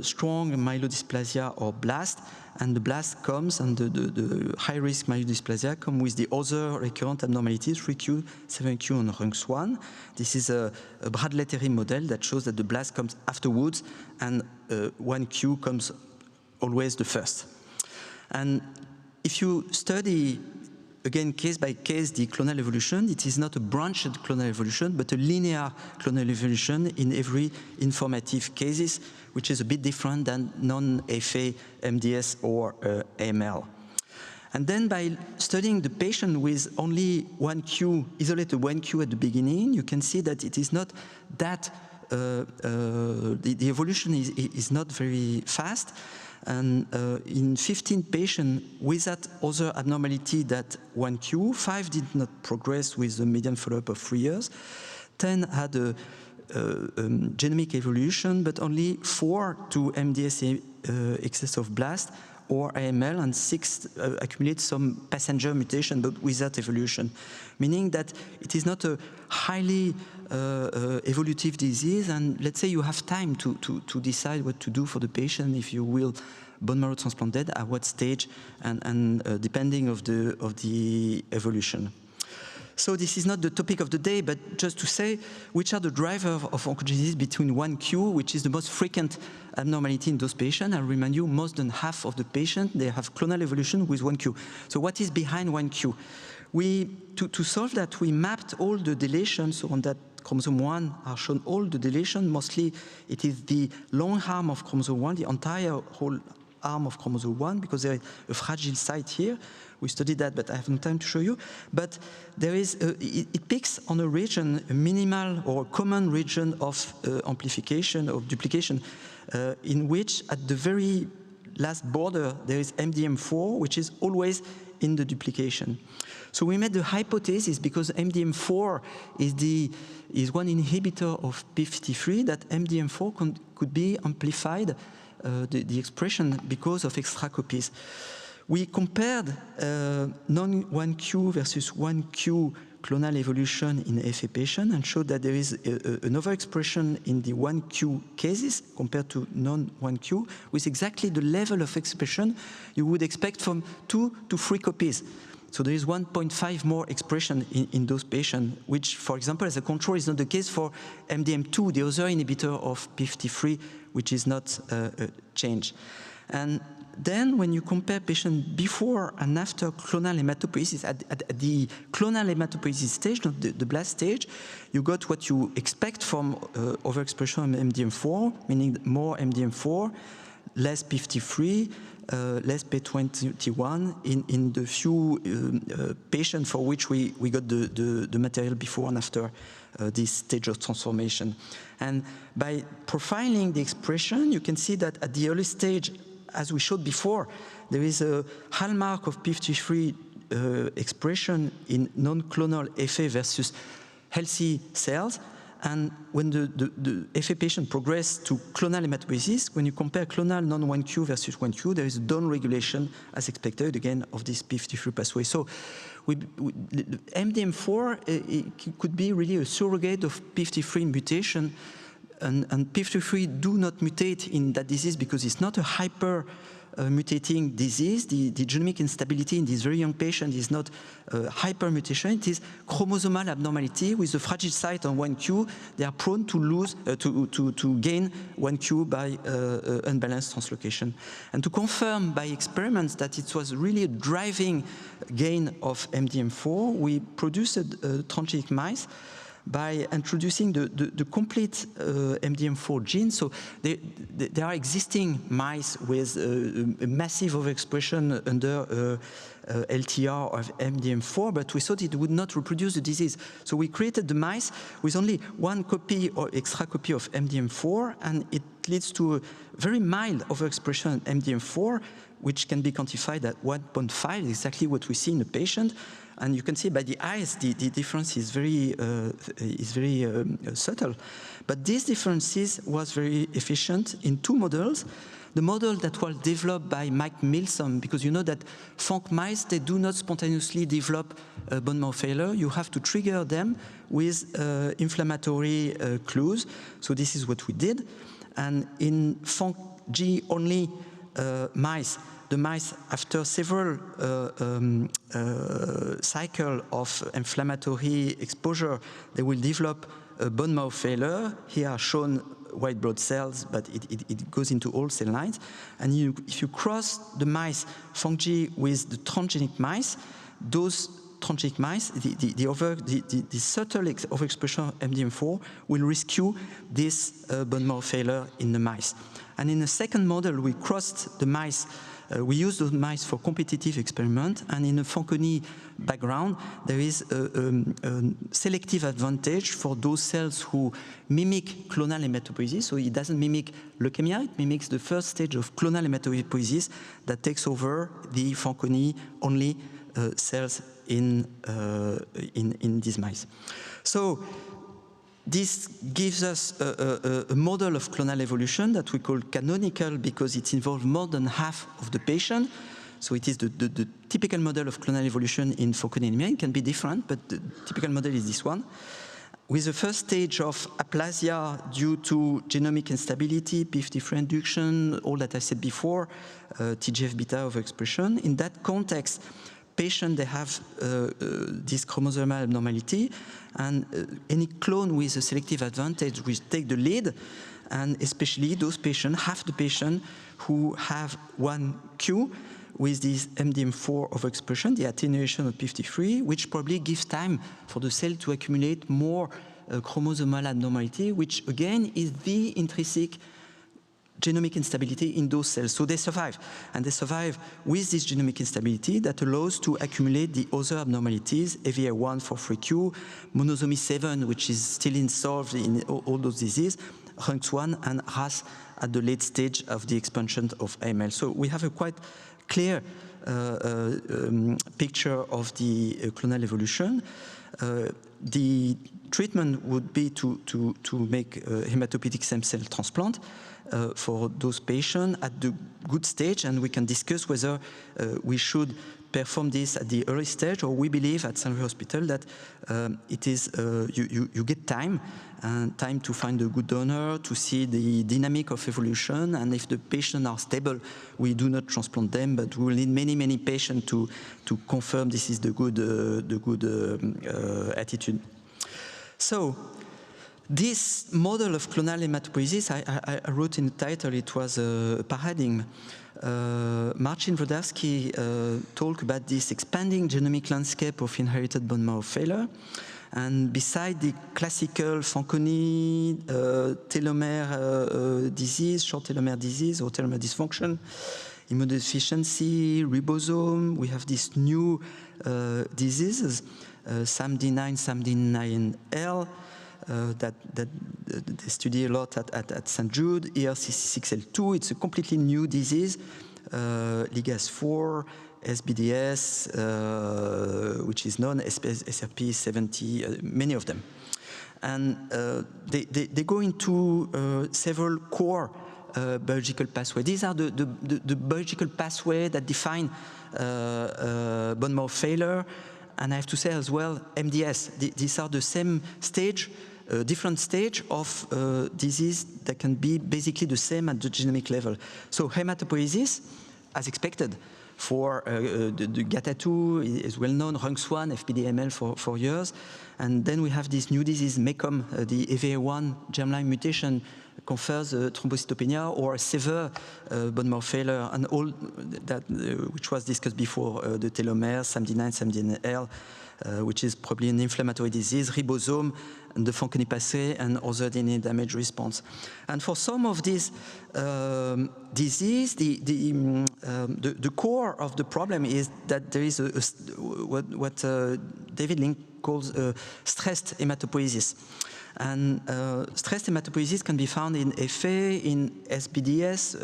strong myelodysplasia or blast, and the blast comes, and the high-risk myelodysplasia come with the other recurrent abnormalities, 3Q, 7Q, and RUNX1. This is a Bradley-Terry model that shows that the blast comes afterwards, and 1Q comes always the first. And if you study, again, case by case, the clonal evolution, it is not a branched clonal evolution, but a linear clonal evolution in every informative cases, which is a bit different than non-FA, MDS, or AML. And then by studying the patient with only 1Q, isolated 1Q at the beginning, you can see that it is not that, the evolution is not very fast. And in 15 patients with that other abnormality that 1Q, 5 did not progress with a median follow-up of 3 years. 10 had a genomic evolution, but only 4 to MDS excess of blast or AML, and 6 accumulate some passenger mutation, but without evolution, meaning that it is not a highly evolutive disease, and let's say you have time to decide what to do for the patient, if you will bone marrow transplanted, at what stage, and depending of the evolution. So this is not the topic of the day, but just to say which are the drivers of oncogenesis between 1q, which is the most frequent abnormality in those patients. I remind you, more than half of the patients, they have clonal evolution with 1q. So what is behind 1q? To solve that, we mapped all the deletions. So on that chromosome 1 are shown all the deletions. Mostly it is the long arm of chromosome 1, the entire whole arm of chromosome 1, because there is a fragile site here. We studied that, but I have no time to show you. But there is it picks on a region, a minimal or a common region of amplification, of duplication, in which at the very last border there is MDM4, which is always in the duplication. So we made the hypothesis, because MDM4 is one inhibitor of p53, that MDM4 could be amplified, the expression, because of extra copies. We compared non-1q versus 1q clonal evolution in FA patient and showed that there is an overexpression in the 1q cases compared to non-1q, with exactly the level of expression you would expect from 2 to 3 copies. So there is 1.5 more expression in those patients, which, for example, as a control is not the case for MDM2, the other inhibitor of p53, which is not changed. And then when you compare patients before and after clonal hematopoiesis, at the clonal hematopoiesis stage, not the blast stage, you got what you expect from overexpression of MDM4, meaning more MDM4, less p53, less p21 in the few patients for which we got the material before and after this stage of transformation. And by profiling the expression, you can see that at the early stage, as we showed before, there is a hallmark of p53 expression in non-clonal FA versus healthy cells. And when the FA patient progress to clonal hematopoiesis, when you compare clonal non-1q versus 1q, there is down-regulation, as expected, again, of this p53 pathway. So MDM4 it could be really a surrogate of p53 mutation, and p53 do not mutate in that disease because it's not a hyper mutating disease. The genomic instability in this very young patient is not hypermutation, it is chromosomal abnormality with a fragile site on 1q. They are prone to lose, to gain 1q by unbalanced translocation. And to confirm by experiments that it was really a driving gain of MDM4, we produced transgenic mice by introducing the complete MDM4 gene. So there are existing mice with a massive overexpression under LTR of MDM4, but we thought it would not reproduce the disease. So we created the mice with only 1 copy or extra copy of MDM4, and it leads to a very mild overexpression of MDM4, which can be quantified at 1.5, exactly what we see in the patient. And you can see by the eyes, the difference is very subtle. But these differences was very efficient in 2 models. The model that was developed by Mike Milsom, because you know that FONC mice, they do not spontaneously develop bone marrow failure. You have to trigger them with inflammatory clues. So this is what we did. And in FONC-G only mice, the mice, after several cycles of inflammatory exposure, they will develop a bone marrow failure. Here are shown white blood cells, but it goes into all cell lines. And if you cross the mice FONC-G with the transgenic mice, those transgenic mice, the subtle overexpression of MDM4 will rescue this bone marrow failure in the mice. And in a second model, we crossed the mice. We use those mice for competitive experiment, and in a Fanconi background, there is a selective advantage for those cells who mimic clonal hematopoiesis. So it doesn't mimic leukemia, it mimics the first stage of clonal hematopoiesis that takes over the Fanconi only cells in these mice. So This gives us a model of clonal evolution that we call canonical because it involves more than half of the patient. So it is the typical model of clonal evolution in Fanconi anemia. It can be different, but the typical model is this one. With the first stage of aplasia due to genomic instability, PIF induction, all that I said before, TGF-beta overexpression. In that context, patients, they have this chromosomal abnormality, and any clone with a selective advantage will take the lead, and especially those patients, half the patients who have one Q with this MDM4 overexpression, the attenuation of PIF, which probably gives time for the cell to accumulate more chromosomal abnormality, which again is the intrinsic genomic instability in those cells. So they survive, and they survive with this genomic instability that allows to accumulate the other abnormalities, AVA1 for 3Q, monosomy 7, which is still unsolved in all those diseases, RUNX1, and RAS at the late stage of the expansion of AML. So we have a quite clear picture of the clonal evolution. The treatment would be to make a hematopoietic stem cell transplant for those patients at the good stage, and we can discuss whether we should perform this at the early stage, or we believe at St. Louis Hospital that it is you get time to find a good donor, to see the dynamic of evolution, and if the patients are stable, we do not transplant them, but we will need many patients to confirm this is the good attitude. So this model of clonal hematopoiesis, I wrote in the title, it was a paradigm. Marcin Włodarski talked about this expanding genomic landscape of inherited bone marrow failure. And beside the classical Fanconi telomere disease, short telomere disease or telomere dysfunction, immunodeficiency, ribosome, we have these new diseases, SAMD9, SAMD9L, that they study a lot at St. Jude, ERCC6L2, it's a completely new disease, LIGAS4, SBDS, which is known as SRP70, many of them. And they go into several core biological pathways. These are the biological pathways that define bone marrow failure. And I have to say as well, MDS, these are the same stage, different stage of disease that can be basically the same at the genomic level. So hematopoiesis, as expected, for the GATA2 is well known, RUNX1, FPDML for years. And then we have this new disease, MECOM, the AVA1 germline mutation confers thrombocytopenia or severe bone marrow failure, and all that which was discussed before, the telomeres, SAMD9, SAMD9L, which is probably an inflammatory disease, ribosome, and the Fanconi pathway, and other DNA damage response. And for some of these disease, the core of the problem is that there is what David Link calls stressed hematopoiesis. And stressed hematopoiesis can be found in FA, in SBDS,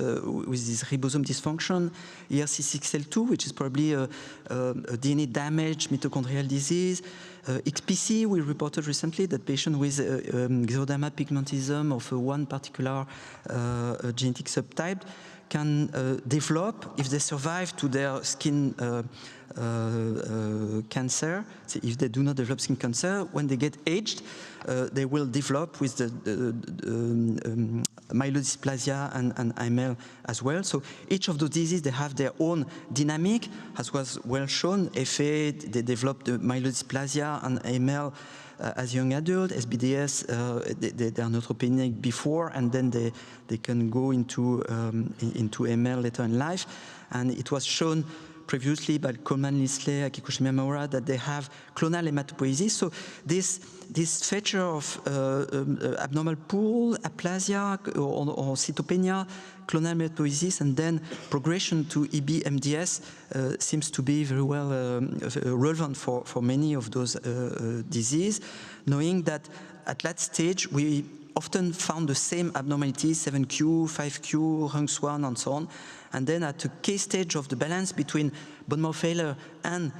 with this ribosome dysfunction, ERCC6L2, which is probably a DNA damage, mitochondrial disease. XPC, we reported recently that patients with xeroderma pigmentism of one particular genetic subtype can develop, if they survive to their skin cancer, so if they do not develop skin cancer, when they get aged, they will develop with the myelodysplasia and AML as well. So each of those diseases, they have their own dynamic, as was well shown. FA, they develop the myelodysplasia and AML as young adult. SBDS, they are neutropenic before, and then they can go into AML later in life. And it was shown previously by Coleman, Lisley, Akiko Shimamura, that they have clonal hematopoiesis. So this feature of abnormal pool, aplasia, or cytopenia, clonal hematopoiesis, and then progression to EB-MDS seems to be very well relevant for many of those diseases, knowing that at that stage we often found the same abnormalities, 7q, 5q, RUNX1, and so on. And then at a case stage of the balance between bone marrow failure and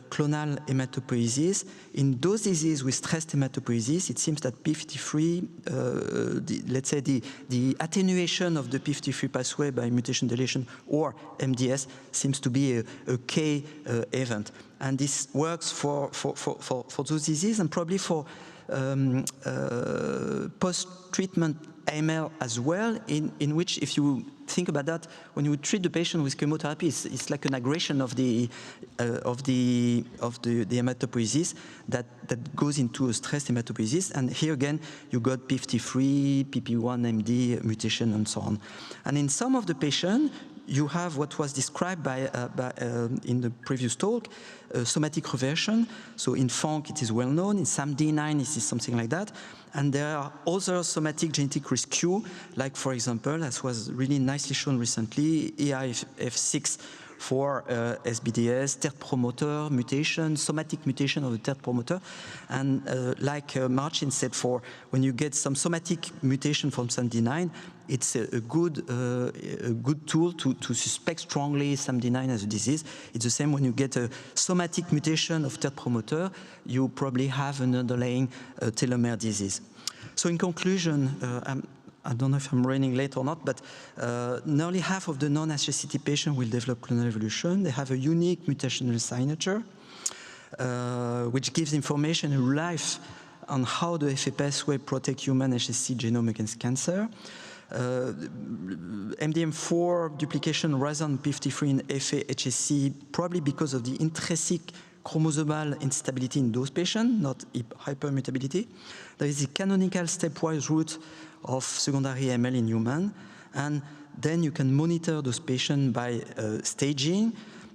clonal hematopoiesis, in those diseases with stressed hematopoiesis, it seems that p53, let's say the attenuation of the p53 pathway by mutation deletion or MDS seems to be a key event. And this works for those diseases and probably for post-treatment AML as well, in which, if you think about that, when you treat the patient with chemotherapy, it's like an aggression of the hematopoiesis that goes into a stressed hematopoiesis. And here again, you got p53, PP1, MD mutation, and so on. And in some of the patients, you have what was described in the previous talk, somatic reversion. So in FONC, it is well known. In SAMD9, it is something like that. And there are other somatic genetic rescue, like, for example, as was really nicely shown recently, EHA2022 for SBDS, TERT promoter mutation, somatic mutation of the TERT promoter. And like Marcin said, for when you get some somatic mutation from SAMD9, it's a good tool to suspect strongly SAMD9 as a disease. It's the same when you get a somatic mutation of TERT promoter, you probably have an underlying telomere disease. So in conclusion, I don't know if I'm running late or not, but nearly half of the non-HSCT patients will develop clonal evolution. They have a unique mutational signature, which gives information in life on how the FA pathway protects human HSC genome against cancer. MDM4 duplication rather than p53 in FA HSC, probably because of the intrinsic chromosomal instability in those patients, not hypermutability. There is a canonical stepwise route of secondary AML in human, and then you can monitor those patients by staging,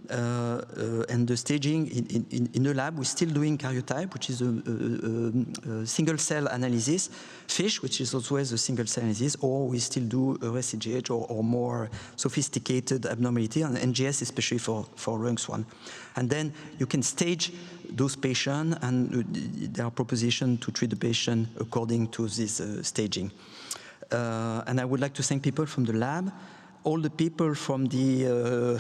and the staging in the lab, we're still doing karyotype, which is a single cell analysis, FISH, which is always a single cell analysis, or we still do RSCGH or more sophisticated abnormality, and NGS especially for RUNX1. And then you can stage those patients, and there are propositions to treat the patient according to this staging. And I would like to thank people from the lab, all the people from the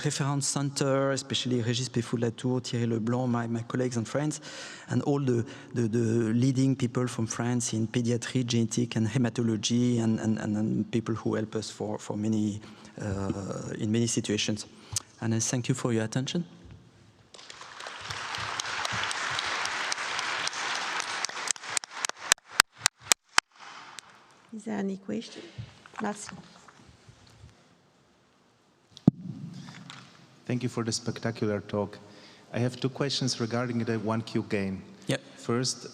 reference center, especially Régis Peffoul-Latour, Thierry Leblanc, my colleagues and friends, and all the leading people from France in pediatry, genetic, and hematology, and people who help us for many, in many situations. And I thank you for your attention. Is there any question? Merci. Thank you for the spectacular talk. I have two questions regarding the 1Q gain. Yep. First,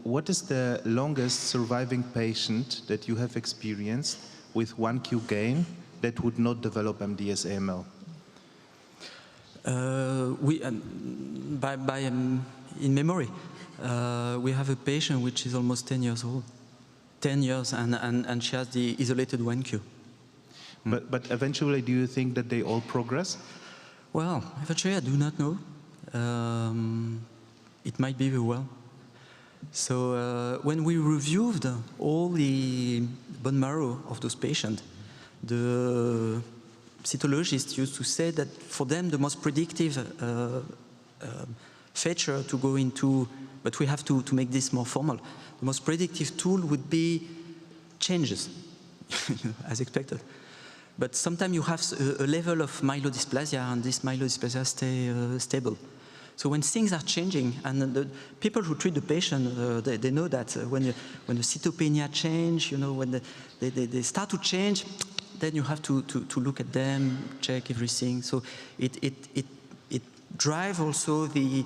what is the longest surviving patient that you have experienced with 1Q gain that would not develop MDS AML? In memory, we have a patient which is almost 10 years old. 10 years, and she has the isolated 1Q. But eventually, do you think that they all progress? Well, eventually, I do not know. It might be very well. So when we reviewed all the bone marrow of those patients, the cytologists used to say that for them, the most predictive feature to go into, but we have to make this more formal, the most predictive tool would be changes, as expected. But sometimes you have a level of myelodysplasia, and this myelodysplasia stay stable. So when things are changing, and the people who treat the patient, they know that when the cytopenia change, you know, when they start to change, then you have to look at them, check everything. So it drives also the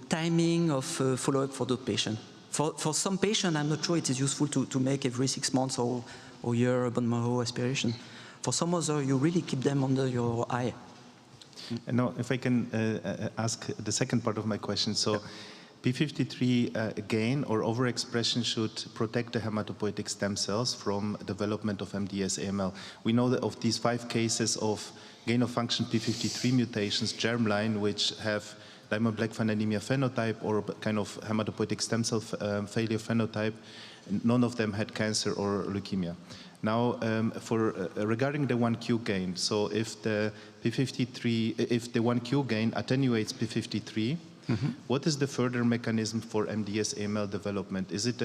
timing of follow-up for the patient. For some patients, I'm not sure it is useful to make every 6 months or year a bone marrow aspiration. For some others, you really keep them under your eye. And now, if I can ask the second part of my question. So P53 gain or overexpression should protect the hematopoietic stem cells from development of MDS AML. We know that of these 5 cases of gain of function P53 mutations, germline, which have dimer-Blackfan anemia phenotype or kind of hematopoietic stem cell failure phenotype. None of them had cancer or leukemia. Now, regarding the 1Q gain, so if the P53, if the 1Q gain attenuates P53, what is the further mechanism for MDS AML development? Is it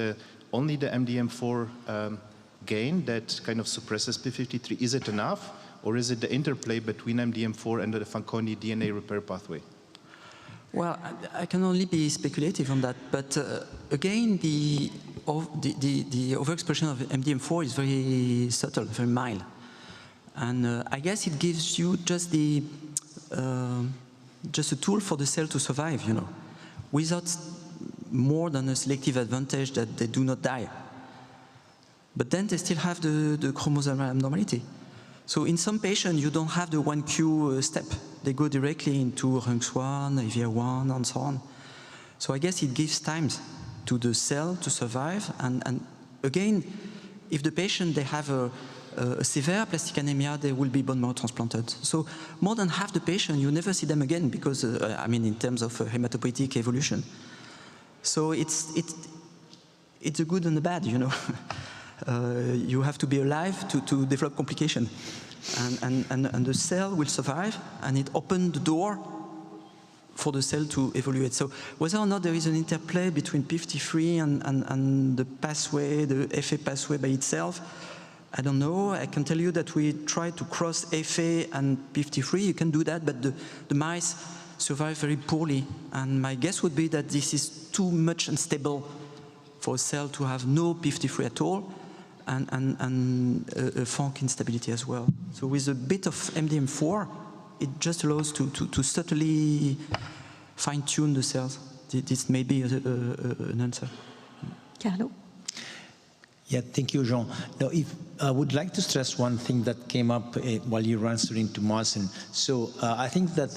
only the MDM4 gain that kind of suppresses P53? Is it enough, or is it the interplay between MDM4 and the Fanconi DNA repair pathway? Well, I can only be speculative on that, but again, the overexpression of MDM4 is very subtle, very mild, and I guess it gives you just a tool for the cell to survive, you know, without more than a selective advantage that they do not die. But then they still have the chromosomal abnormality. So in some patients, you don't have the 1Q step. They go directly into RUNX1, AVR1, and so on. So I guess it gives time to the cell to survive. And again, if the patient, they have a severe aplastic anemia, they will be bone marrow transplanted. So more than half the patient, you never see them again because, I mean, in terms of hematopoietic evolution. So it's a good and a bad, you know. You have to be alive to develop complication. And the cell will survive, and it opened the door for the cell to evaluate. So whether or not there is an interplay between P53 and the pathway, the FA pathway by itself, I don't know. I can tell you that we try to cross FA and P53. You can do that, but the mice survive very poorly. And my guess would be that this is too much unstable for a cell to have no P53 at all, and a FANC instability as well. So with a bit of MDM4, it just allows to subtly fine-tune the cells. This may be an answer. Carlo? Yeah, thank you, Jean. Now, I would like to stress one thing that came up while you were answering to Marcin. So I think that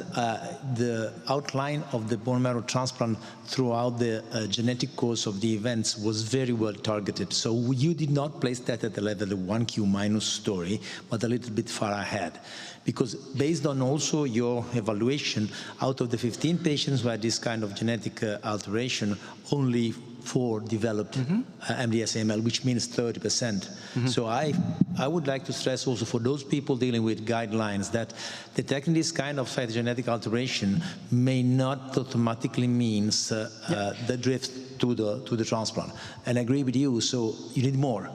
the outline of the bone marrow transplant throughout the genetic course of the events was very well targeted. So you did not place that at the level of 1Q minus story, but a little bit far ahead. Because based on also your evaluation, out of the 15 patients who had this kind of genetic alteration, only 4 developed MDS AML, which means 30%. So I would like to stress also for those people dealing with guidelines that detecting this kind of cytogenetic alteration may not automatically means the drift to the transplant. And I agree with you, so you need more.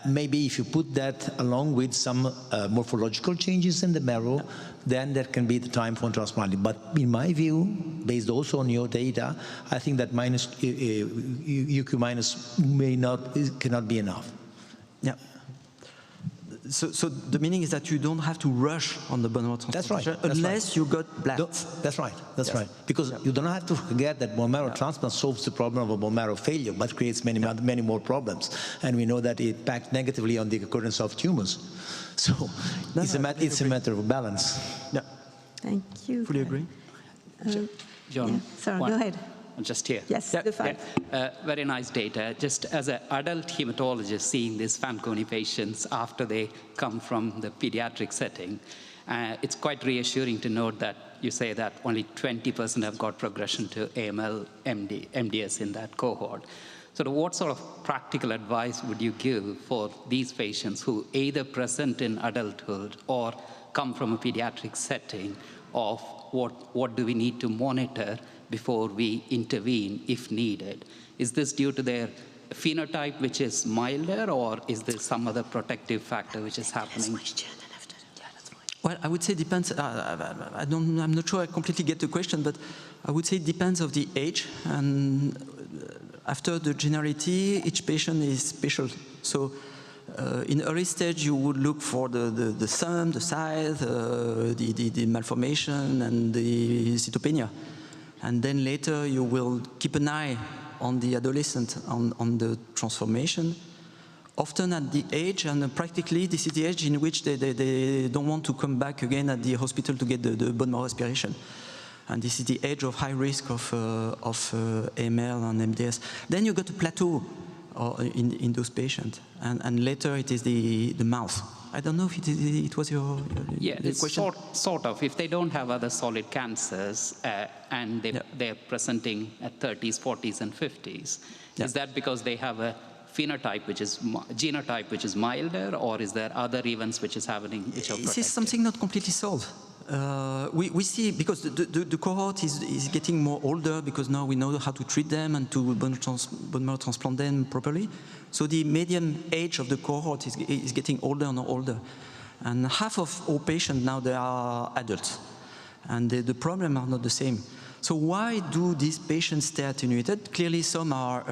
Maybe if you put that along with some morphological changes in the marrow, then there can be the time for transplanting. But in my view, based also on your data, I think that UQ minus cannot be enough. Yeah. So the meaning is that you don't have to rush on the bone marrow transplantation unless you got blasts. That's right. That's right. Because you don't have to forget that bone marrow transplant solves the problem of bone marrow failure, but creates many more problems. And we know that it impacts negatively on the occurrence of tumors. So it's a matter of balance. Yeah. Thank you. Fully agree. John, yeah. Sorry, go ahead. Just here. Yes, the five. Very nice data. Just as an adult hematologist seeing these Fanconi patients after they come from the pediatric setting, it's quite reassuring to note that you say that only 20% have got progression to AML, MDS in that cohort. So what sort of practical advice would you give for these patients who either present in adulthood or come from a pediatric setting of what do we need to monitor before we intervene if needed? Is this due to their phenotype, which is milder, or is there some other protective factor which is happening? Well, I would say it depends. I'm not sure I completely get the question, but I would say it depends of the age. And after the generality, each patient is special. So in early stage, you would look for the sum, the size, the malformation, and the cytopenia. And then later, you will keep an eye on the adolescent, on the transformation. Often at the age, and practically this is the age in which they don't want to come back again at the hospital to get the bone marrow aspiration. And this is the age of high risk of AML and MDS. Then you got a plateau in those patients. And later it is the mouth. I don't know if it was your question. Sort of. If they don't have other solid cancers and they're presenting at 30s, 40s, and 50s, is that because they have a phenotype genotype which is milder, or is there other events which is happening which are protected? This is something not completely solved. We see, because the cohort is getting more older, because now we know how to treat them and to bone marrow transplant them properly. So the median age of the cohort is getting older and older. And half of all patients now, they are adults. And the problem are not the same. So why do these patients stay attenuated? Clearly some are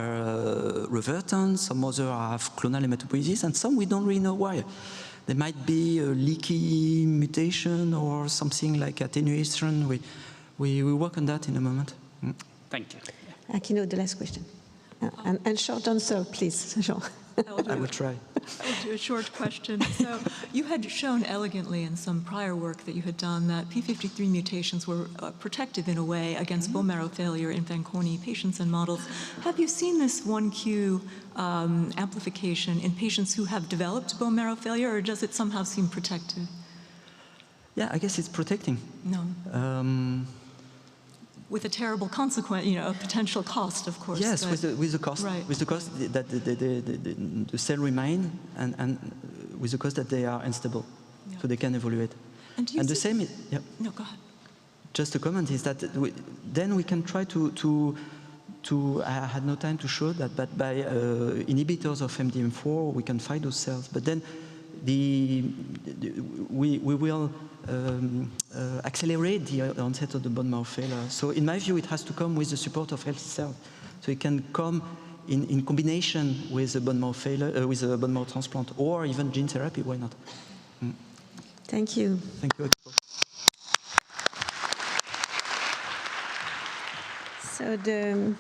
revertant, some others have clonal hematopoiesis, and some we don't really know why. There might be a leaky mutation or something like attenuation. We work on that in a moment. Thank you. Aquino, the last question. And short answer, please, Jean. I will try. I will do a short question. So you had shown elegantly in some prior work that you had done that P53 mutations were protective in a way against bone marrow failure in Fanconi patients and models. Have you seen this 1q amplification in patients who have developed bone marrow failure, or does it somehow seem protective? Yeah, I guess it's protecting. No. With a terrible consequence, a potential cost, of course. Yes, with the cost. Right. With the cost that the cell remain, and with the cost that they are unstable, so they can evaluate. And the same, yeah. No, go ahead. Just a comment is that then we can try to I had no time to show that, but by inhibitors of MDM4 we can find those cells. But then we will accelerate the onset of the bone marrow failure. So in my view, it has to come with the support of healthy cells. So it can come in combination with a bone marrow failure, with a bone marrow transplant, or even gene therapy. Why not? Thank you. Thank you. So the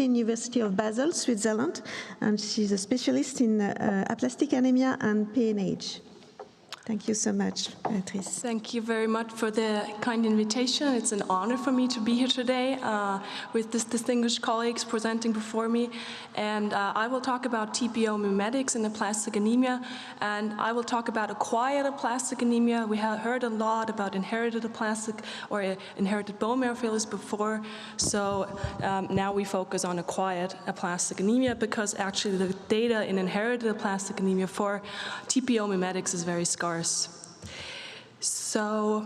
University of Basel, Switzerland, and she's a specialist in aplastic anemia and PNH. Thank you so much, Beatrice. Thank you very much for the kind invitation. It's an honor for me to be here today with this distinguished colleagues presenting before me. And I will talk about TPO mimetics and aplastic anemia. And I will talk about acquired aplastic anemia. We have heard a lot about inherited aplastic or inherited bone marrow failures before. So now we focus on acquired aplastic anemia, because actually the data in inherited aplastic anemia for TPO mimetics is very scarce. So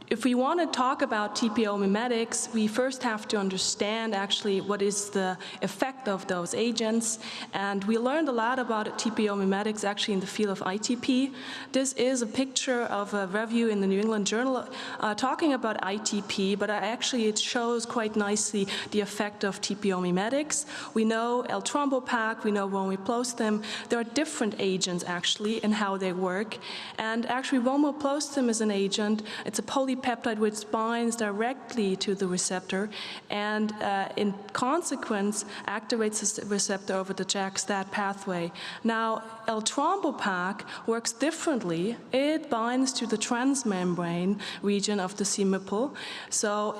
if we want to talk about TPO mimetics, we first have to understand actually what is the effect of those agents. And we learned a lot about TPO mimetics actually in the field of ITP. This is a picture of a review in the New England Journal talking about ITP, but actually it shows quite nicely the effect of TPO mimetics. We know L-Trombopac, we know vomiplostim. There are different agents actually in how they work. And actually vomiplostim is an agent. It's a polypeptide which binds directly to the receptor and in consequence activates the receptor over the JAK-STAT pathway. Now L-Trombopac works differently. It binds to the transmembrane region of the C-MPL. So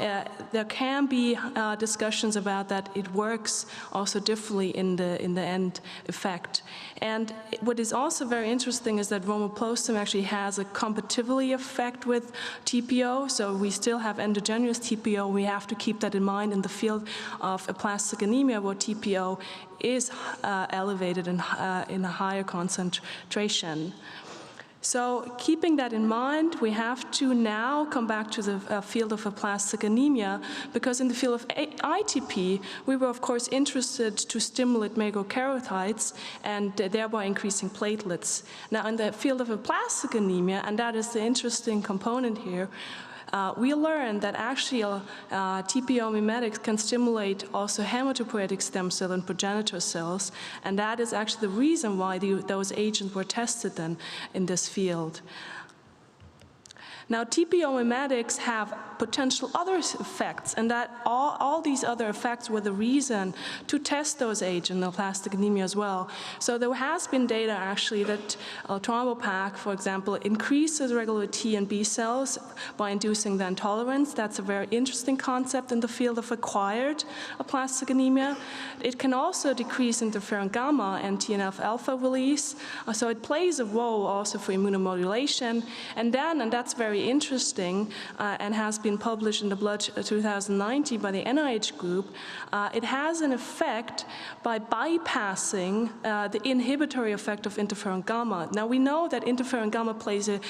there can be discussions about that. It works also differently in the end effect. And what is also very interesting is that vomiplostim actually has a compatibility effect with TPO. So we still have endogenous TPO. We have to keep that in mind in the field of aplastic anemia, where TPO is elevated in a higher concentration. So keeping that in mind, we have to now come back to the field of aplastic anemia, because in the field of ITP, we were of course interested to stimulate megakaryocytes and thereby increasing platelets. Now in the field of aplastic anemia, and that is the interesting component here, we learned that actually TPO mimetics can stimulate also hematopoietic stem cell and progenitor cells, and that is actually the reason why those agents were tested then in this field. Now, TPO mimetics have potential other effects, and that all these other effects were the reason to test those agents in aplastic anemia as well. So there has been data actually that eltrombopag, for example, increases regular T and B cells by inducing then tolerance. That's a very interesting concept in the field of acquired aplastic anemia. It can also decrease interferon gamma and TNF-alpha release, so it plays a role also for immunomodulation. And that's very interesting and has been published in the Blood 2019 by the NIH group. It has an effect by bypassing the inhibitory effect of interferon gamma. Now we know that interferon gamma plays an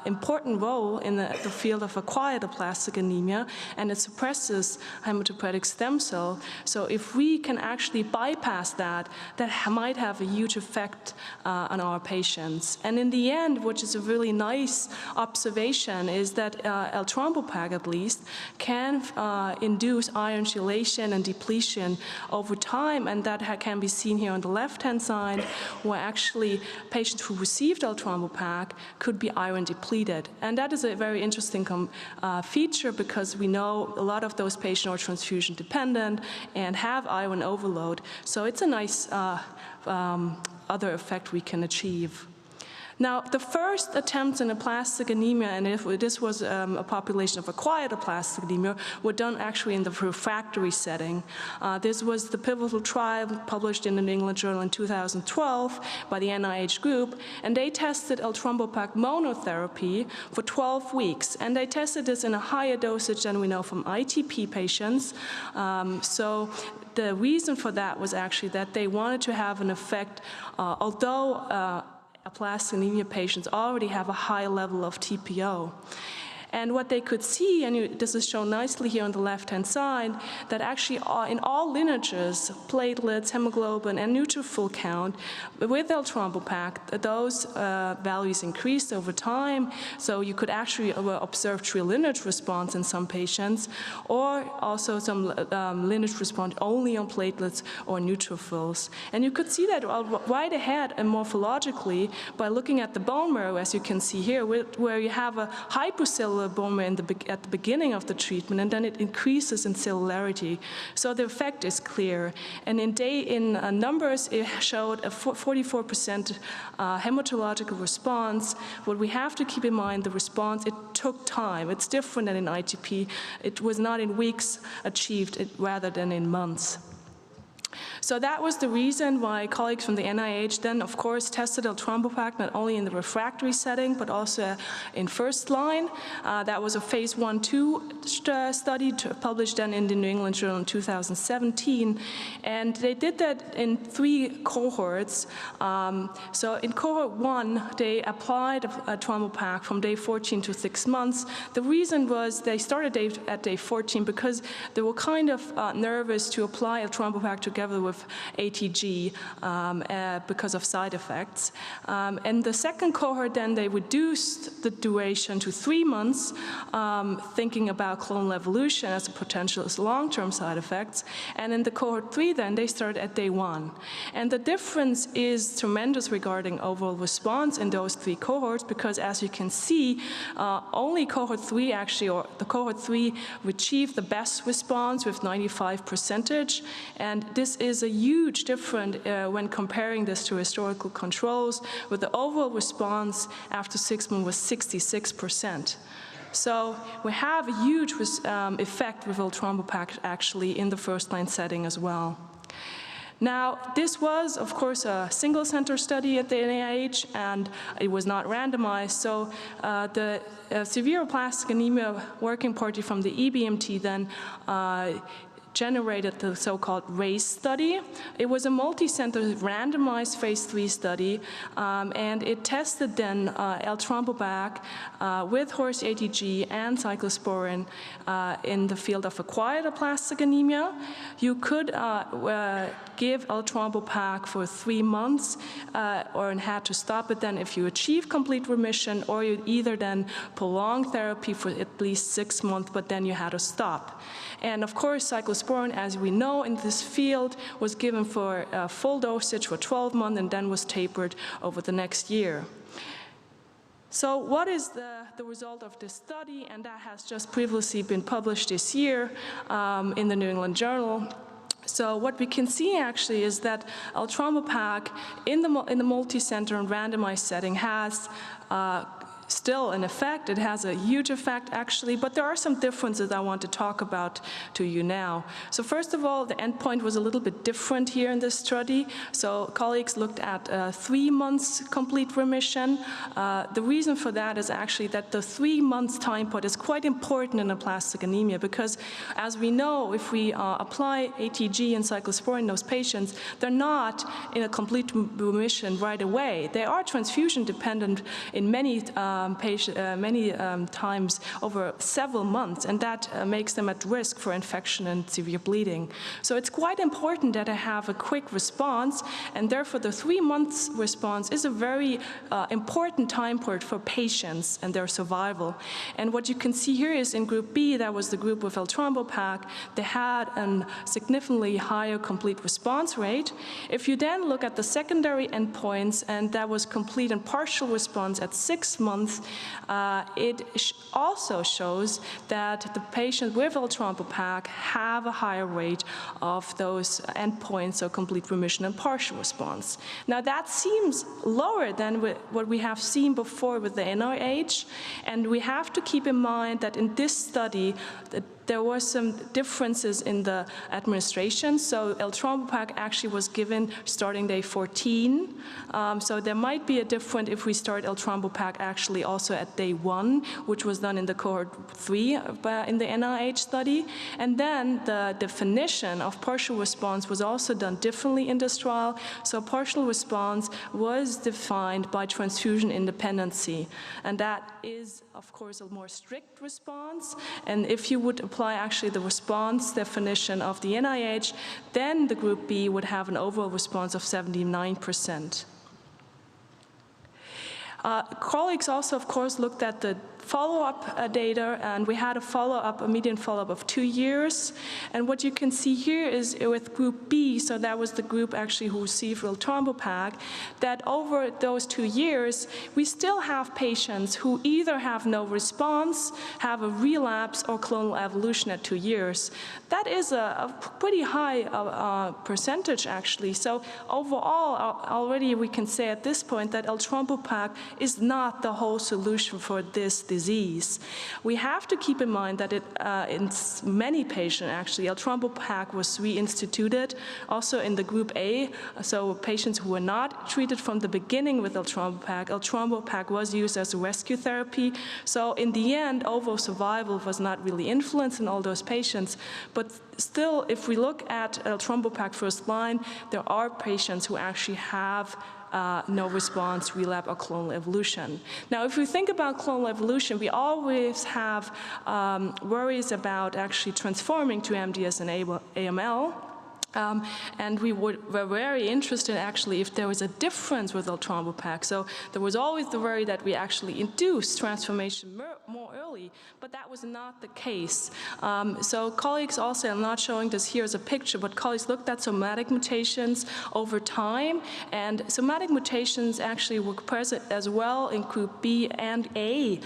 important role in the field of acquired aplastic anemia, and it suppresses hematopoietic stem cell. So if we can actually bypass that, that might have a huge effect on our patients. And in the end, which is a really nice observation, is that eltrombopag, at least, can induce iron chelation and depletion over time, and that can be seen here on the left-hand side, where actually patients who received eltrombopag could be iron depleted. And that is a very interesting feature, because we know a lot of those patients are transfusion dependent and have iron overload. So it's a nice other effect we can achieve. Now, the first attempts in aplastic anemia, and if this was a population of acquired aplastic anemia, were done actually in the refractory setting. This was the pivotal trial published in the New England Journal in 2012 by the NIH group, and they tested eltrombopag monotherapy for 12 weeks, and they tested this in a higher dosage than we know from ITP patients. So the reason for that was actually that they wanted to have an effect, although aplastic anemia patients already have a high level of TPO. And what they could see, and this is shown nicely here on the left-hand side, that actually in all lineages, platelets, hemoglobin, and neutrophil count, with eltrombopag, those values increased over time. So you could actually observe true lineage response in some patients, or also some lineage response only on platelets or neutrophils. And you could see that right ahead and morphologically by looking at the bone marrow, as you can see here, where you have a hypercellular bone marrow at the beginning of the treatment, and then it increases in cellularity. So the effect is clear. And in numbers, it showed a 44% hematological response. What we have to keep in mind, the response, it took time. It's different than in ITP. It was not in weeks achieved, rather than in months. So that was the reason why colleagues from the NIH then, of course, tested eltrombopag not only in the refractory setting, but also in first line. That was a phase 1/2 study published then in the New England Journal in 2017. And they did that in 3 cohorts. So in cohort 1, they applied eltrombopag from day 14 to 6 months. The reason was they started at day 14 because they were kind of nervous to apply eltrombopag together with ATG because of side effects. And the second cohort, then they reduced the duration to 3 months, thinking about clonal evolution as a potential long-term side effects. And in the cohort 3, then they started at day 1. And the difference is tremendous regarding overall response in those 3 cohorts, because as you can see, only cohort 3 actually, or the cohort 3 achieved the best response with 95%. And this is a huge difference when comparing this to historical controls, where the overall response after 6 months was 66%. So we have a huge effect with eltrombopag actually in the first-line setting as well. Now, this was, of course, a single-center study at the NIH, and it was not randomized. So the severe aplastic anemia working party from the EBMT then generated the so-called RAISE study. It was a multi-center randomized phase 3 study, and it tested then eltrombopag with horse ATG and cyclosporin in the field of acquired aplastic anemia. You could give eltrombopag for 3 months or had to stop it then if you achieve complete remission, or you either then prolong therapy for at least 6 months, but then you had to stop. And of course, cyclosporin, as we know in this field, was given for full dosage for 12 months and then was tapered over the next year. So what is the result of this study? And that has just previously been published this year in the New England Journal. So what we can see actually is that eltrombopag in the multi-center and randomized setting has still an effect. It has a huge effect actually, but there are some differences I want to talk about to you now. So first of all, the endpoint was a little bit different here in this study. So colleagues looked at 3 months complete remission. The reason for that is actually that the 3 months time point is quite important in aplastic anemia because as we know, if we apply ATG and cyclosporin in those patients, they're not in a complete remission right away. They are transfusion dependent in many times over several months, and that makes them at risk for infection and severe bleeding. So it's quite important that I have a quick response, and therefore the 3 months response is a very important time point for patients and their survival. And what you can see here is in group B, that was the group with eltrombopag, they had a significantly higher complete response rate. If you then look at the secondary endpoints, and that was complete and partial response at 6 months, it also shows that the patients with eltrombopag have a higher rate of those endpoints, so complete remission and partial response. Now that seems lower than what we have seen before with the NIH, and we have to keep in mind that in this study, there were some differences in the administration. So eltrombopag actually was given starting day 14. So there might be a difference if we start eltrombopag actually also at day 1, which was done in the cohort 3 in the NIH study. And then the definition of partial response was also done differently in this trial. So partial response was defined by transfusion independency. And that is, of course, a more strict response. And if you would apply actually the response definition of the NIH, then the group B would have an overall response of 79%. Colleagues also, of course, looked at the follow-up data, and we had a median follow-up of 2 years. And what you can see here is with group B, so that was the group actually who received eltrombopag, that over those 2 years, we still have patients who either have no response, have a relapse, or clonal evolution at 2 years. That is a pretty high percentage, actually. So overall, already we can say at this point that eltrombopag is not the whole solution for this disease. We have to keep in mind that in many patients, actually, eltrombopag was reinstituted, also in the group A, so patients who were not treated from the beginning with eltrombopag was used as a rescue therapy. So in the end, overall survival was not really influenced in all those patients, but still, if we look at eltrombopag first line, there are patients who actually have no response, relapse, or clonal evolution. Now, if we think about clonal evolution, we always have worries about actually transforming to MDS and AML. And we were very interested actually if there was a difference with eltrombopag. So there was always the worry that we actually induced transformation more early, but that was not the case. So colleagues also, I'm not showing this here as a picture, but colleagues looked at somatic mutations over time, and somatic mutations actually were present as well in group B and A,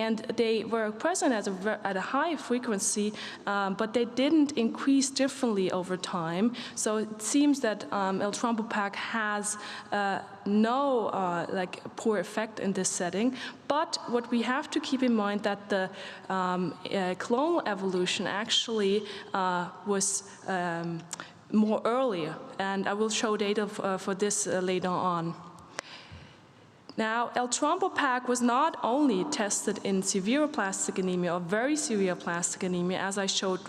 and they were present at a high frequency, but they didn't increase differently over time. So it seems that eltrombopag has no poor effect in this setting. But what we have to keep in mind that the clonal evolution actually was more earlier, and I will show data for this later on. Now, eltrombopag was not only tested in severe aplastic anemia or very severe aplastic anemia, as I showed